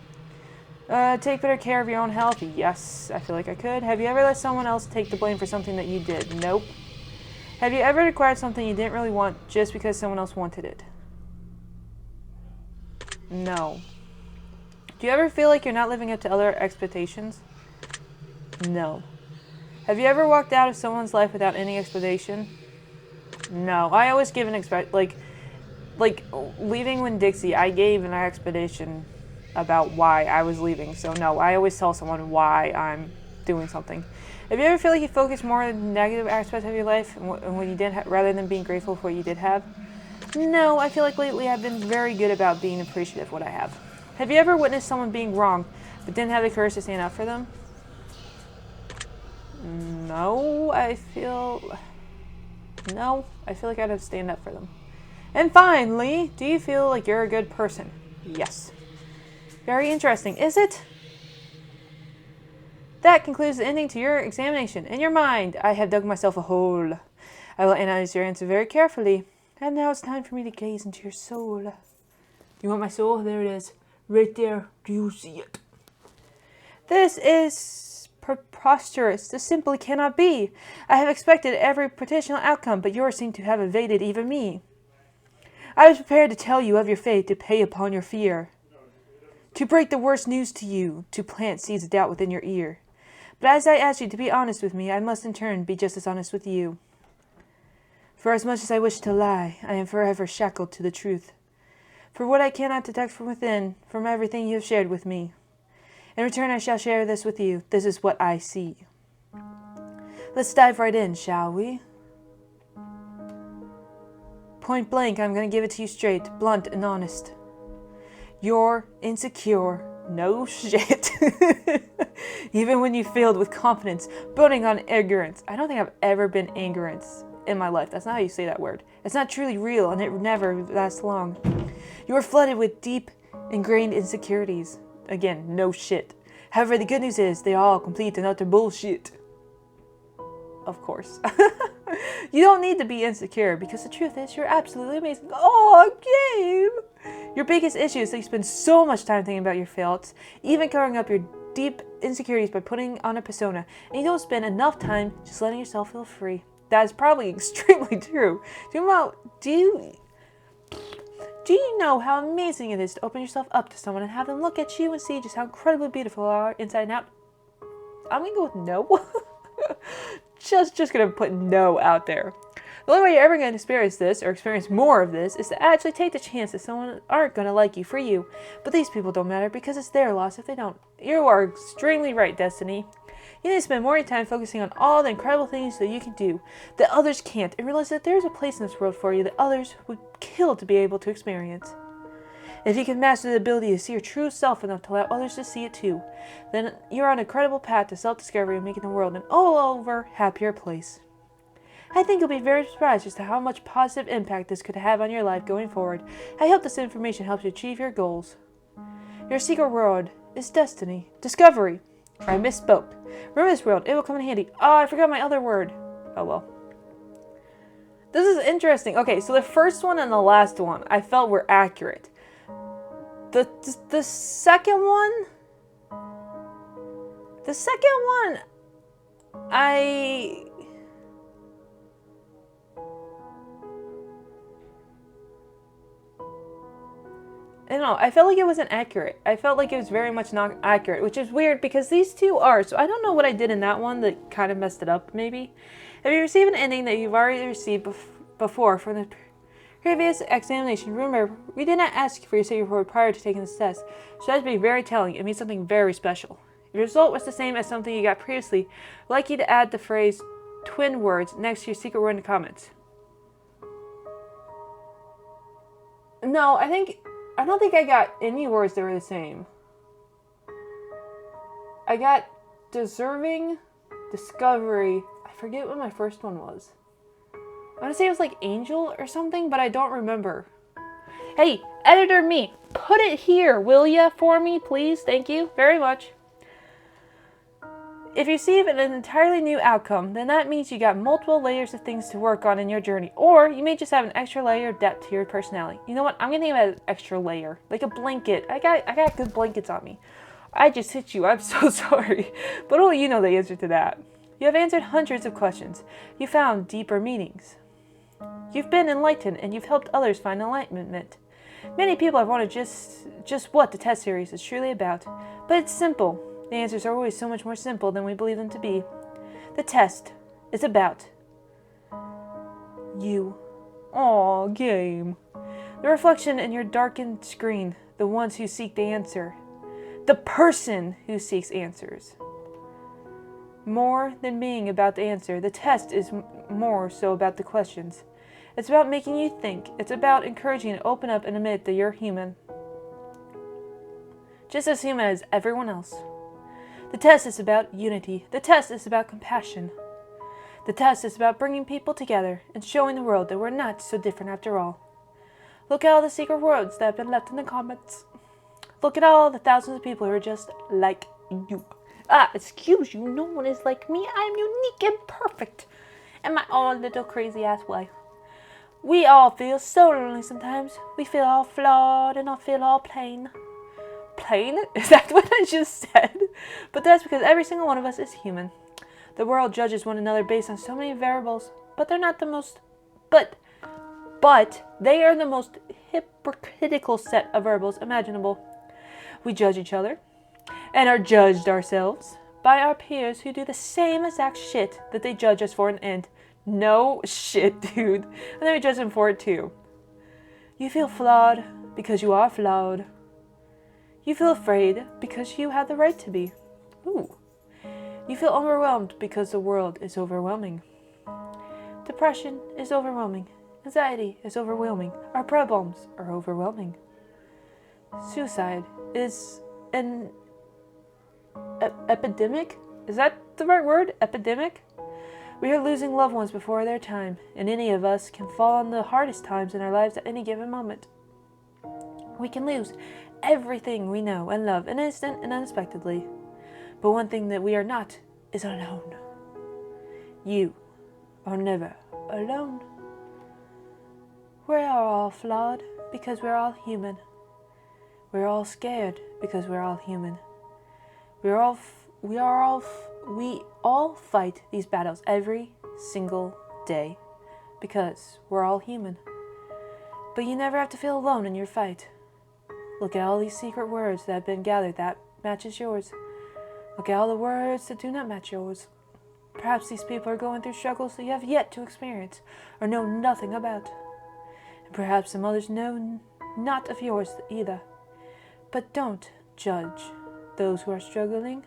Take better care of your own health? Yes, I feel like I could. Have you ever let someone else take the blame for something that you did? Nope. Have you ever acquired something you didn't really want just because someone else wanted it? No. Do you ever feel like you're not living up to other expectations? No. Have you ever walked out of someone's life without any explanation? No. I always give an like leaving Winn-Dixie, I gave an explanation about why I was leaving. So no, I always tell someone why I'm doing something. Have you ever feel like you focus more on the negative aspects of your life and when you did rather than being grateful for what you did have? No, I feel like lately I've been very good about being appreciative of what I have. Have you ever witnessed someone being wrong but didn't have the courage to stand up for them? No, I feel like I'd have to stand up for them. And finally, do you feel like you're a good person? Yes. Very interesting, is it? That concludes the ending to your examination. In your mind, I have dug myself a hole. I will analyze your answer very carefully. And now it's time for me to gaze into your soul. You want my soul? There it is. Right there. Do you see it? This is preposterous. This simply cannot be. I have expected every potential outcome, but yours seem to have evaded even me. I was prepared to tell you of your fate, to prey upon your fear, to break the worst news to you, to plant seeds of doubt within your ear. But as I asked you to be honest with me, I must in turn be just as honest with you. For as much as I wish to lie, I am forever shackled to the truth. For what I cannot detect from within, from everything you have shared with me. In return, I shall share this with you. This is what I see. Let's dive right in, shall we? Point blank, I'm going to give it to you straight, blunt and honest. You're insecure. No shit. Even when you failed with confidence, building on ignorance. I don't think I've ever been ignorant in my life. That's not how you say that word. It's not truly real, and it never lasts long. You are flooded with deep, ingrained insecurities. Again, no shit. However, the good news is they are all complete and utter bullshit. Of course. You don't need to be insecure because the truth is you're absolutely amazing. Oh, game! Your biggest issue is that you spend so much time thinking about your faults, even covering up your deep insecurities by putting on a persona, and you don't spend enough time just letting yourself feel free. That is probably extremely true. Do you know how amazing it is to open yourself up to someone and have them look at you and see just how incredibly beautiful you are inside and out? I'm gonna go with no. just gonna put no out there. The only way you're ever gonna experience this, or experience more of this, is to actually take the chance that someone aren't gonna like you for you. But these people don't matter because it's their loss if they don't. You are extremely right, Destiny. You need to spend more time focusing on all the incredible things that you can do, that others can't, and realize that there's a place in this world for you that others would kill to be able to experience. If you can master the ability to see your true self enough to allow others to see it too, then you're on a credible path to self-discovery and making the world an all-over happier place. I think you'll be very surprised as to how much positive impact this could have on your life going forward. I hope this information helps you achieve your goals. Your secret world is destiny. Discovery. I misspoke. Remember this world. It will come in handy. Oh, I forgot my other word. Oh well. This is interesting. Okay, so the first one and the last one I felt were accurate. The second one, I don't know, I felt like it wasn't accurate. I felt like it was very much not accurate, which is weird because these two are, so I don't know what I did in that one that kind of messed it up, maybe. If you receive an ending that you've already received before from the previous examination, remember, we did not ask for your secret word prior to taking this test, so that would be very telling. It means something very special. If your result was the same as something you got previously, I'd like you to add the phrase twin words next to your secret word in the comments. No, I don't think I got any words that were the same. I got deserving, discovery. I forget what my first one was. I want to say it was like angel or something, but I don't remember. Hey, editor me, put it here, will ya, for me, please? Thank you very much. If you receive an entirely new outcome, then that means you got multiple layers of things to work on in your journey. Or you may just have an extra layer of depth to your personality. You know what? I'm going to name it an extra layer. Like a blanket. I got good blankets on me. I just hit you. I'm so sorry. But only you know the answer to that. You have answered hundreds of questions. You found deeper meanings. You've been enlightened and you've helped others find enlightenment. Many people have wanted just what the test series is truly about. But it's simple. The answers are always so much more simple than we believe them to be. The test is about you. Aw, game. The reflection in your darkened screen, the ones who seek the answer. The person who seeks answers. More than being about the answer, the test is more so about the questions. It's about making you think. It's about encouraging you to open up and admit that you're human. Just as human as everyone else. The test is about unity. The test is about compassion. The test is about bringing people together and showing the world that we're not so different after all. Look at all the secret words that have been left in the comments. Look at all the thousands of people who are just like you. Excuse you, no one is like me. I'm unique and perfect. And my own little crazy ass wife. We all feel so lonely sometimes. We feel all flawed and I feel all plain. Plain? Is that what I just said? But that's because every single one of us is human. The world judges one another based on so many variables, but they're not the most... But they are the most hypocritical set of variables imaginable. We judge each other, and are judged ourselves by our peers who do the same exact shit that they judge us for in the end. No shit, dude. And then we judge them for it too. You feel flawed because you are flawed. You feel afraid because you have the right to be. Ooh. You feel overwhelmed because the world is overwhelming. Depression is overwhelming. Anxiety is overwhelming. Our problems are overwhelming. Suicide is an epidemic? Is that the right word? Epidemic? We are losing loved ones before their time, and any of us can fall on the hardest times in our lives at any given moment. We can lose everything we know and love in an instant and unexpectedly. But one thing that we are not is alone. You are never alone. We are all flawed because we're all human. We're all scared because we're all human. We all fight these battles every single day because we're all human. But you never have to feel alone in your fight. Look at all these secret words that have been gathered that matches yours. Look at all the words that do not match yours. Perhaps these people are going through struggles that you have yet to experience or know nothing about. And perhaps some others know not of yours either. But don't judge those who are struggling.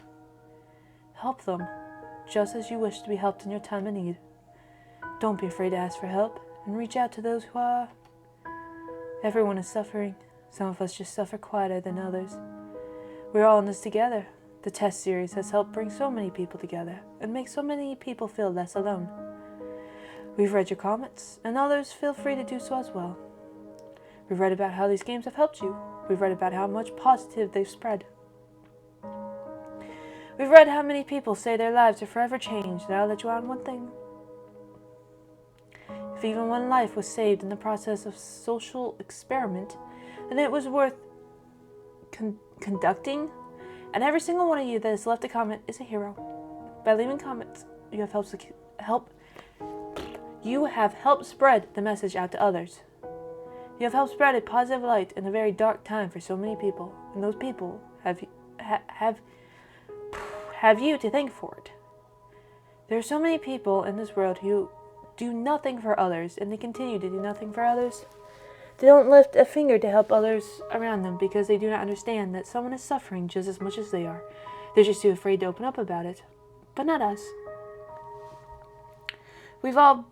Help them, just as you wish to be helped in your time of need. Don't be afraid to ask for help, and reach out to those who are. Everyone is suffering. Some of us just suffer quieter than others. We're all in this together. The Test series has helped bring so many people together, and make so many people feel less alone. We've read your comments, and others feel free to do so as well. We've read about how these games have helped you. We've read about how much positive they've spread. We've read how many people say their lives are forever changed, and I'll let you on one thing. If even one life was saved in the process of social experiment, then it was worth conducting, and every single one of you that has left a comment is a hero. By leaving comments, you have helped spread the message out to others. You have helped spread a positive light in a very dark time for so many people, and those people have you to thank for it. There are so many people in this world who do nothing for others, and they continue to do nothing for others. They don't lift a finger to help others around them because they do not understand that someone is suffering just as much as they are. They're just too afraid to open up about it. But not us. We've all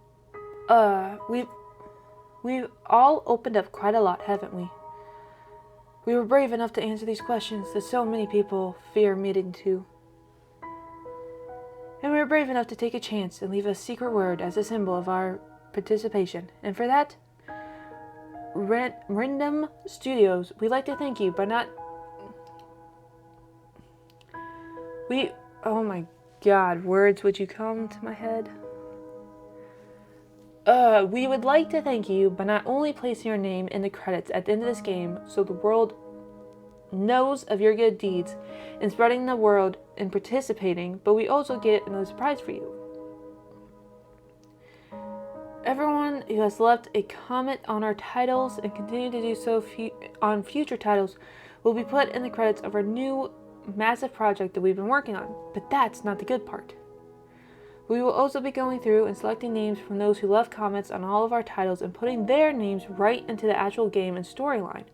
opened up quite a lot, haven't we? We were brave enough to answer these questions that so many people fear admitting to. And we were brave enough to take a chance and leave a secret word as a symbol of our participation. And for that, Random Studios, we'd like to thank you, but not... Oh my god, words, would you come to my head? We would like to thank you by not only placing your name in the credits at the end of this game so the world knows of your good deeds in spreading the world and participating, but we also get another surprise for you. Everyone who has left a comment on our titles and continue to do so on future titles will be put in the credits of our new massive project that we've been working on. But that's not the good part. We will also be going through and selecting names from those who left comments on all of our titles and putting their names right into the actual game and storyline,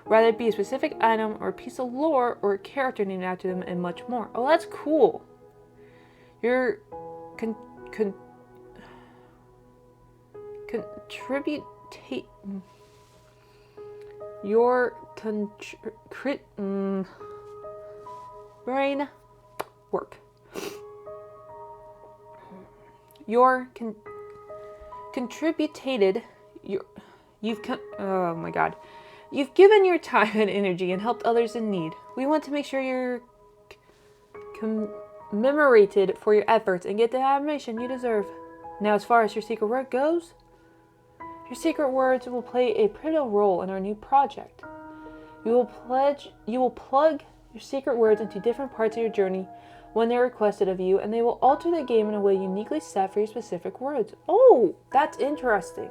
whether it be a specific item or a piece of lore or a character named after them and much more. Oh, that's cool. Your brain work. You've given your time and energy and helped others in need. We want to make sure you're commemorated for your efforts and get the admiration you deserve. Now, as far as your secret word goes, your secret words will play a pivotal role in our new project. You will plug your secret words into different parts of your journey when they're requested of you, and they will alter the game in a way uniquely set for your specific words. Oh, that's interesting.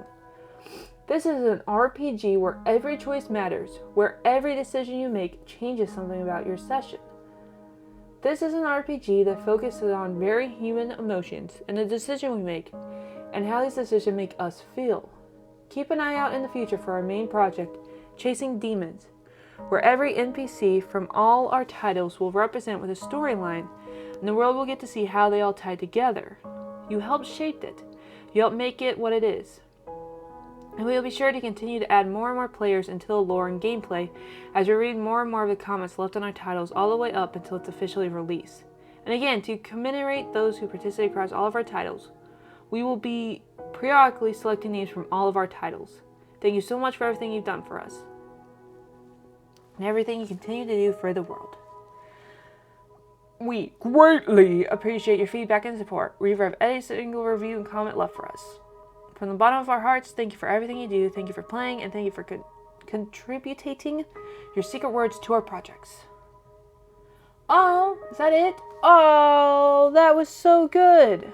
This is an RPG where every choice matters, where every decision you make changes something about your session. This is an RPG that focuses on very human emotions and the decision we make, and how these decisions make us feel. Keep an eye out in the future for our main project, Chasing Demons, where every NPC from all our titles will represent with a storyline, and the world will get to see how they all tie together. You helped shape it. You helped make it what it is. And we will be sure to continue to add more and more players into the lore and gameplay as we read more and more of the comments left on our titles all the way up until it's officially released. And again, to commemorate those who participate across all of our titles, we will be periodically selecting names from all of our titles. Thank you so much for everything you've done for us. and everything you continue to do for the world. We greatly appreciate your feedback and support. We have any single review and comment left for us. From the bottom of our hearts, thank you for everything you do. Thank you for playing, and thank you for contributing your secret words to our projects. Oh, is that it? Oh, that was so good.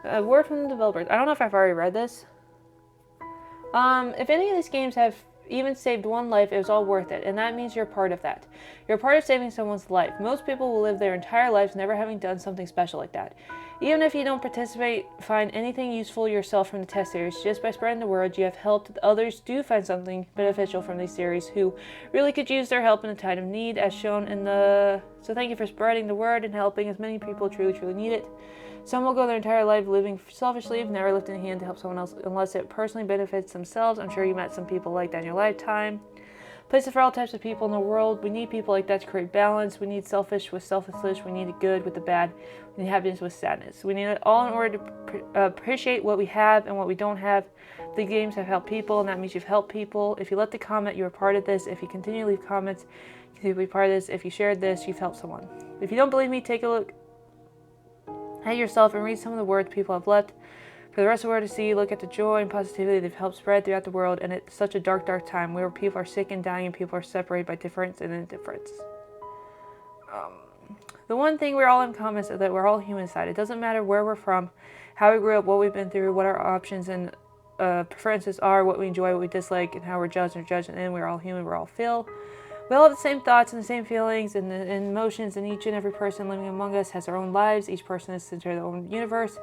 A word from the developers. I don't know if I've already read this. If any of these games have even saved one life, it was all worth it, and that means you're part of that. You're part of saving someone's life. Most people will live their entire lives never having done something special like that. Even if you don't participate, find anything useful yourself from the test series, just by spreading the word, you have helped others do find something beneficial from these series who really could use their help in a time of need, as shown in the... So thank you for spreading the word and helping as many people truly need it. Some will go their entire life living selfishly, never lifting a hand to help someone else unless it personally benefits themselves. I'm sure you met some people like that in your lifetime. Places for all types of people in the world. We need people like that to create balance. We need selfish with selfless. We need the good with the bad. We need happiness with sadness. We need it all in order to appreciate what we have and what we don't have. The games have helped people, and that means you've helped people. If you left a comment, you were part of this. If you continue to leave comments, you continue to be part of this. If you shared this, you've helped someone. If you don't believe me, take a look at yourself and read some of the words people have left for the rest of the world to see. Look at the joy and positivity they've helped spread throughout the world, and it's such a dark time where people are sick and dying and people are separated by difference and indifference. The one thing we're all in common is that we're all human inside. It doesn't matter where we're from, how we grew up, what we've been through, what our options and preferences are, what we enjoy, what we dislike, and how we're judged, and we're all human, we're all feel. We all have the same thoughts and the same feelings and emotions, and each and every person living among us has their own lives. Each person is centered in their own universe,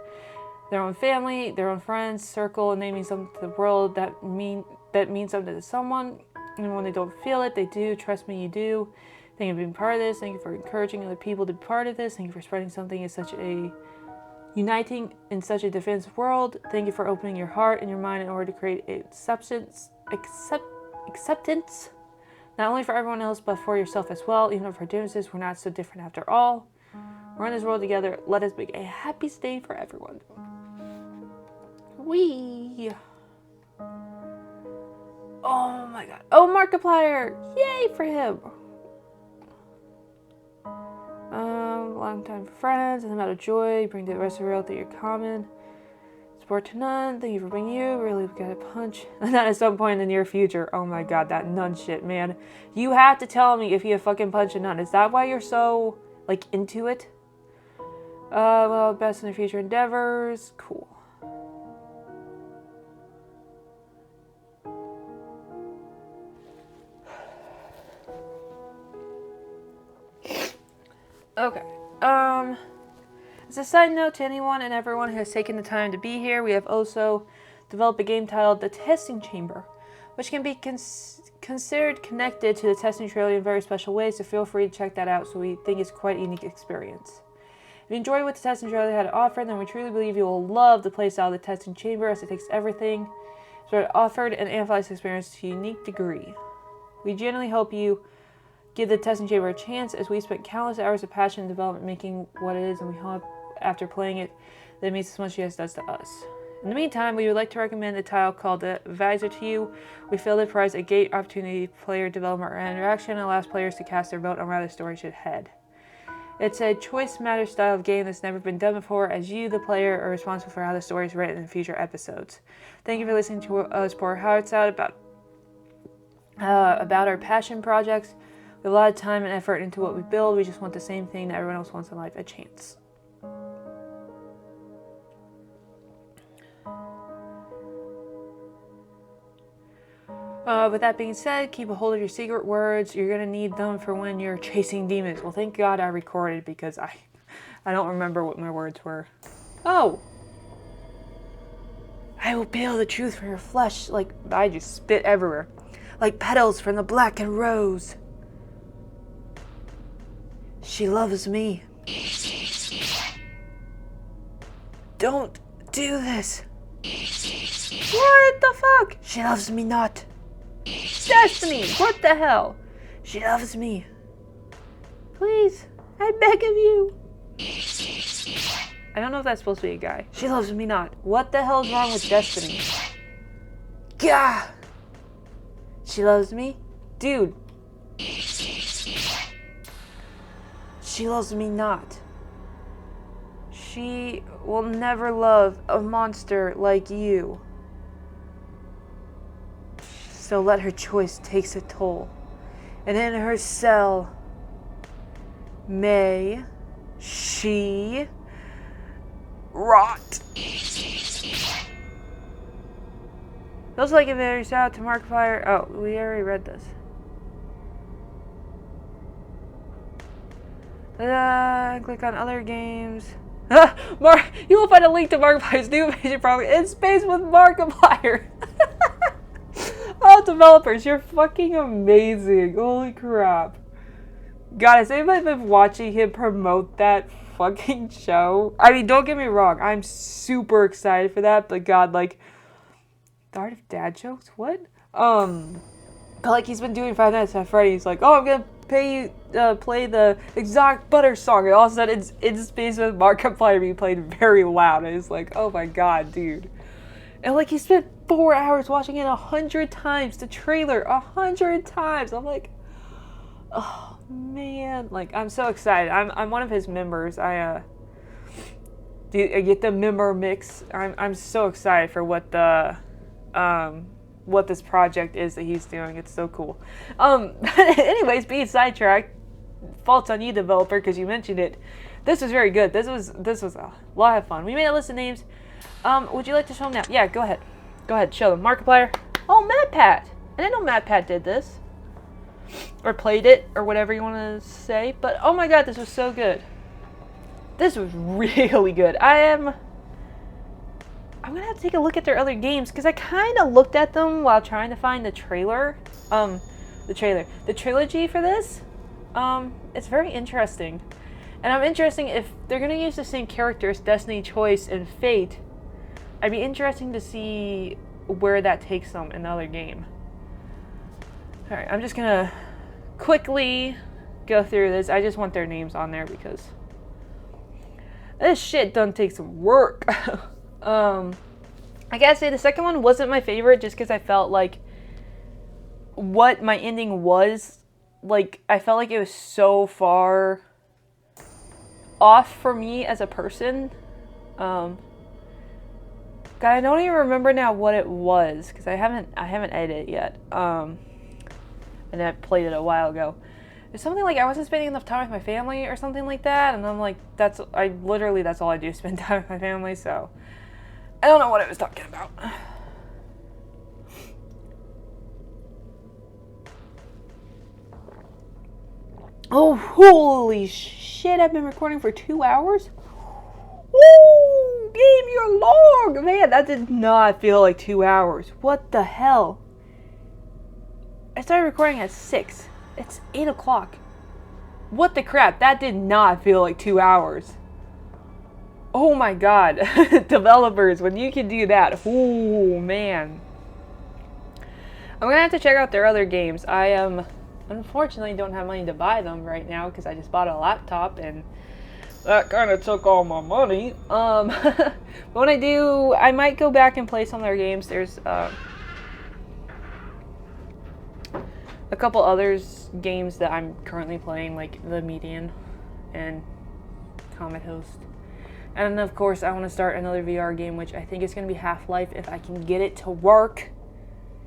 their own family, their own friends, circle, and they mean something to the world that means something to someone. And when they don't feel it, they do. Trust me, you do. Thank you for being part of this. Thank you for encouraging other people to be part of this. Thank you for spreading something in such a uniting in such a defensive world. Thank you for opening your heart and your mind in order to create acceptance. Not only for everyone else, but for yourself as well. Even if our differences, we're not so different after all. We're in this world together. Let us make a happy day for everyone. Wee. Oh my god. Oh, Markiplier. Yay for him. Long time friends and the amount of joy you bring to the rest of the world that you're common. Support to none. Thank you for being you. Really got a punch. And then at some point in the near future. Oh my god, that nun shit, man. You have to tell me if you fucking punch a nun. Is that why you're so, like, into it? Well, best in the future endeavors. Cool. Okay. As a side note to anyone and everyone who has taken the time to be here, we have also developed a game titled The Testing Chamber, which can be considered connected to the Testing Trilogy in very special ways, so feel free to check that out. So we think it's quite a unique experience. If you enjoy what the Testing Trilogy had to offer, then we truly believe you will love the playstyle of the Testing Chamber, as it takes everything sort of offered and amplifies the experience to a unique degree. We genuinely hope you give the Testing Chamber a chance, as we spent countless hours of passion and development making what it is, and we hope after playing it that it means as much as it does to us. In the meantime, we would like to recommend a title called The Advisor to you. We feel it provides a great opportunity for player development and interaction and allows players to cast their vote on where the story should head. It's a choice matter style of game that's never been done before, as you, the player, are responsible for how the story is written in future episodes. Thank you for listening to us pour our hearts out about our passion projects. We have a lot of time and effort into what we build. We just want the same thing that everyone else wants in life, a chance. With that being said, keep a hold of your secret words. You're going to need them for when you're chasing demons. Well, thank God I recorded, because I don't remember what my words were. Oh! I will peel the truth from your flesh. Like, I just spit everywhere. Like petals from the blackened rose. She loves me. Don't do this. What the fuck? She loves me not. Destiny! What the hell? She loves me. Please, I beg of you. I don't know if that's supposed to be a guy. She loves me not. What the hell is wrong with Destiny? Gah! She loves me? Dude. She loves me not. She will never love a monster like you. So let her choice take a toll. And in her cell, may she rot. Feels like a very shout out to Markiplier. Oh, we already read this. Click on other games. You will find a link to Markiplier's new major project in space with Markiplier. Oh, developers, you're fucking amazing. Holy crap. God, has anybody been watching him promote that fucking show? I mean, don't get me wrong. I'm super excited for that, but God, like, the Art of Dad Jokes? What? But like, he's been doing Five Nights at Freddy's. Like, oh, I'm gonna pay you play the Exotic Butter song. And all of a sudden, it's in space with Markiplier being played very loud. And it's like, oh my God, dude. And like, he spent 4 hours watching it 100 times. The trailer 100 times. I'm like, oh man, like, I'm so excited. I'm one of his members. I get the member mix. I'm so excited for what this project is that he's doing. It's so cool. Anyways, being sidetracked, faults on you, developer, because you mentioned it. This was very good. This was a lot of fun. We made a list of names. Would you like to show them now? Yeah, go ahead. Go ahead, show them. Markiplier. Oh, MadPat. I didn't know MadPat did this. Or played it, or whatever you want to say. But, oh my God, this was so good. This was really good. I'm going to have to take a look at their other games, because I kind of looked at them while trying to find the trailer. The trilogy for this. It's very interesting. And I'm interested if they're going to use the same characters, Destiny, Choice, and Fate. I'd be interesting to see where that takes them in the other game. Alright, I'm just gonna quickly go through this. I just want their names on there because this shit done take some work. I gotta say, the second one wasn't my favorite just because I felt like what my ending was, like, I felt like it was so far off for me as a person. God, I don't even remember now what it was because I haven't edited it yet. And I played it a while ago. It's something like I wasn't spending enough time with my family or something like that, and I'm like, that's all I do, spend time with my family. So I don't know what I was talking about. Oh, holy shit! I've been recording for 2 hours. Woo! Game, you're long! Man, that did not feel like 2 hours. What the hell? I started recording at 6. It's 8 o'clock. What the crap? That did not feel like 2 hours. Oh my God. Developers, when you can do that. Oh man. I'm gonna have to check out their other games. I unfortunately don't have money to buy them right now because I just bought a laptop and that kind of took all my money. But when I do, I might go back and play some of their games. There's a couple others games that I'm currently playing, like The Median and Comet Host. And of course, I want to start another VR game, which I think is going to be Half-Life if I can get it to work.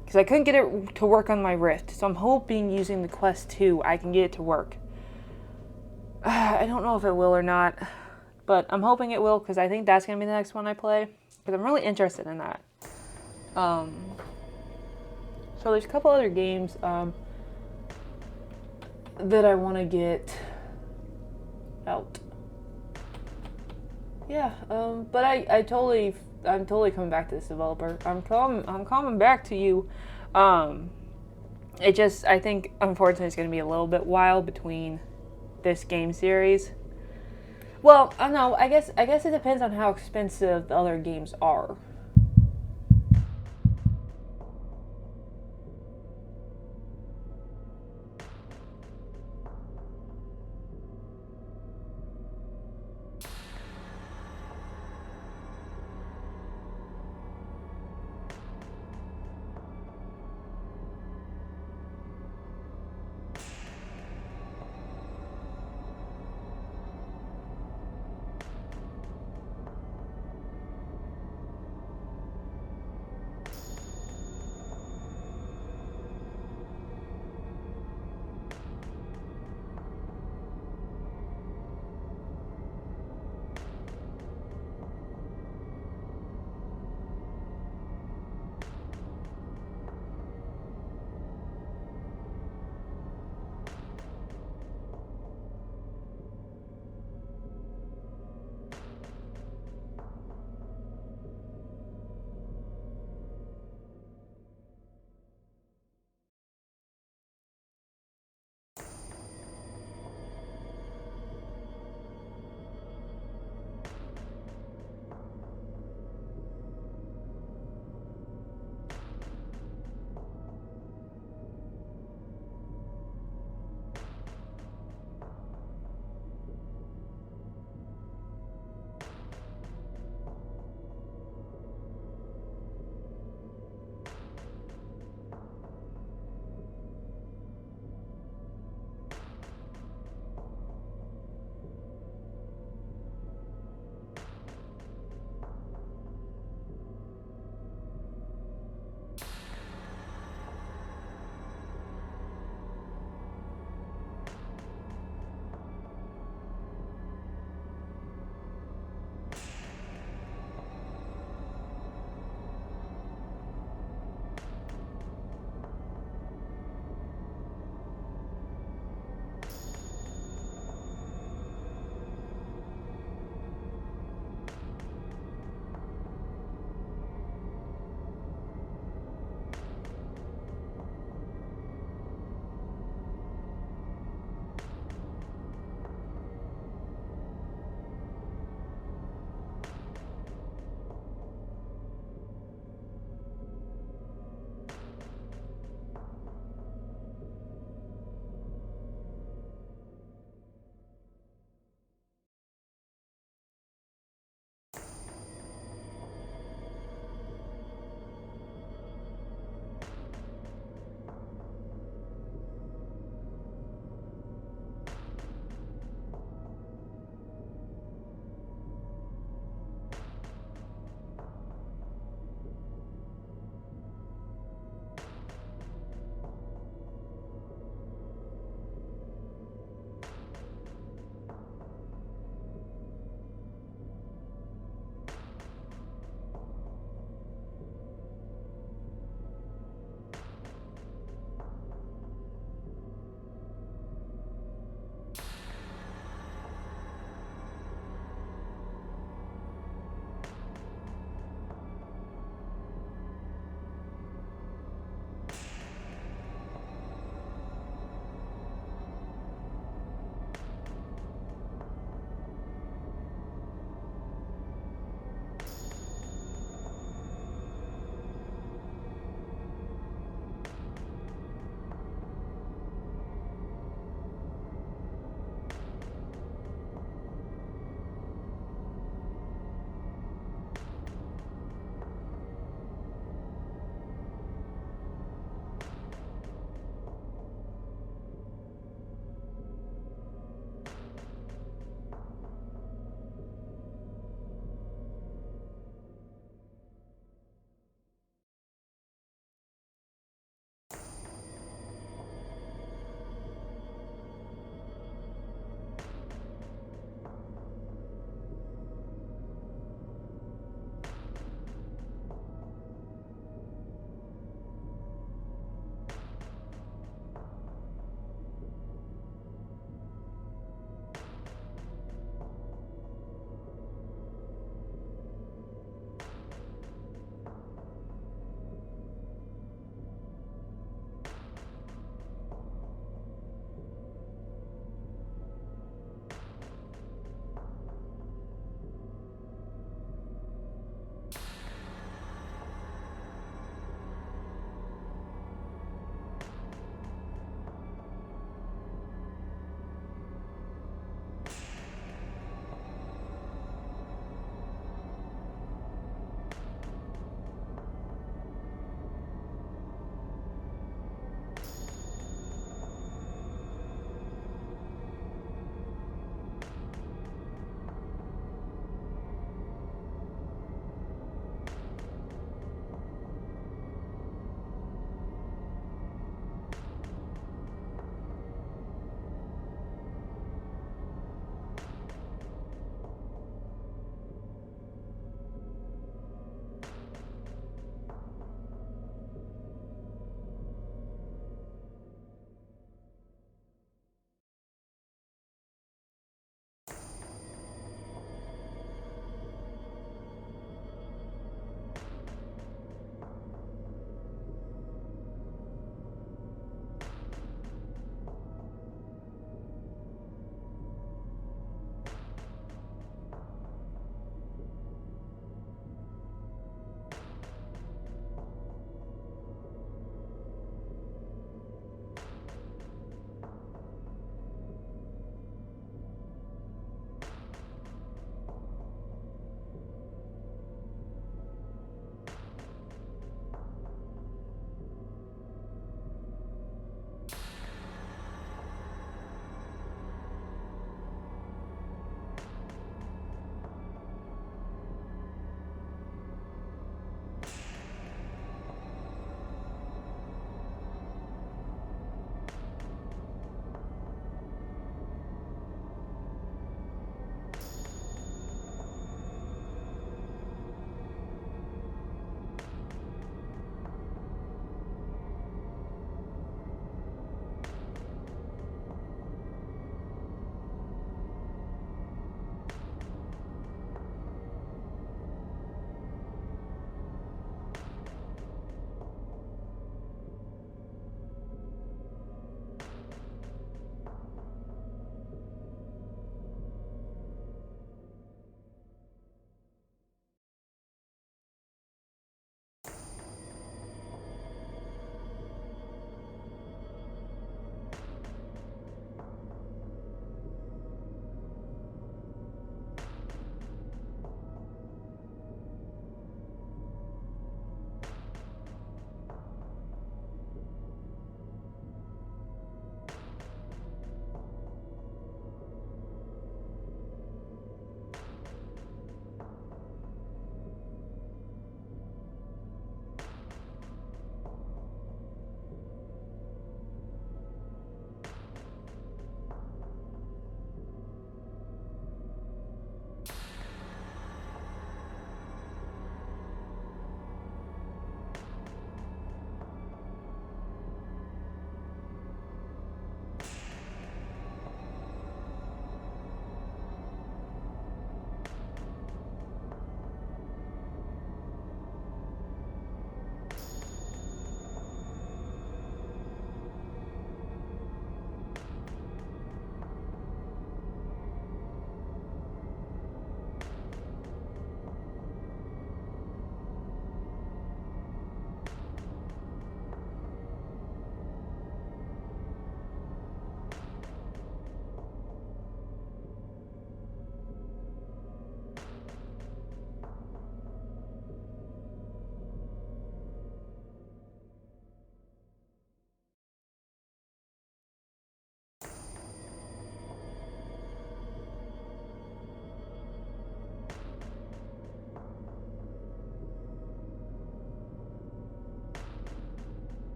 Because I couldn't get it to work on my Rift. So I'm hoping using the Quest 2, I can get it to work. I don't know if it will or not, but I'm hoping it will because I think that's going to be the next one I play. Because I'm really interested in that. So there's a couple other games that I want to get out. Yeah, but I'm totally coming back to this, developer. I'm coming back to you. It just, I think, unfortunately, it's going to be a little bit while between this game series. Well, I don't know. I guess it depends on how expensive the other games are.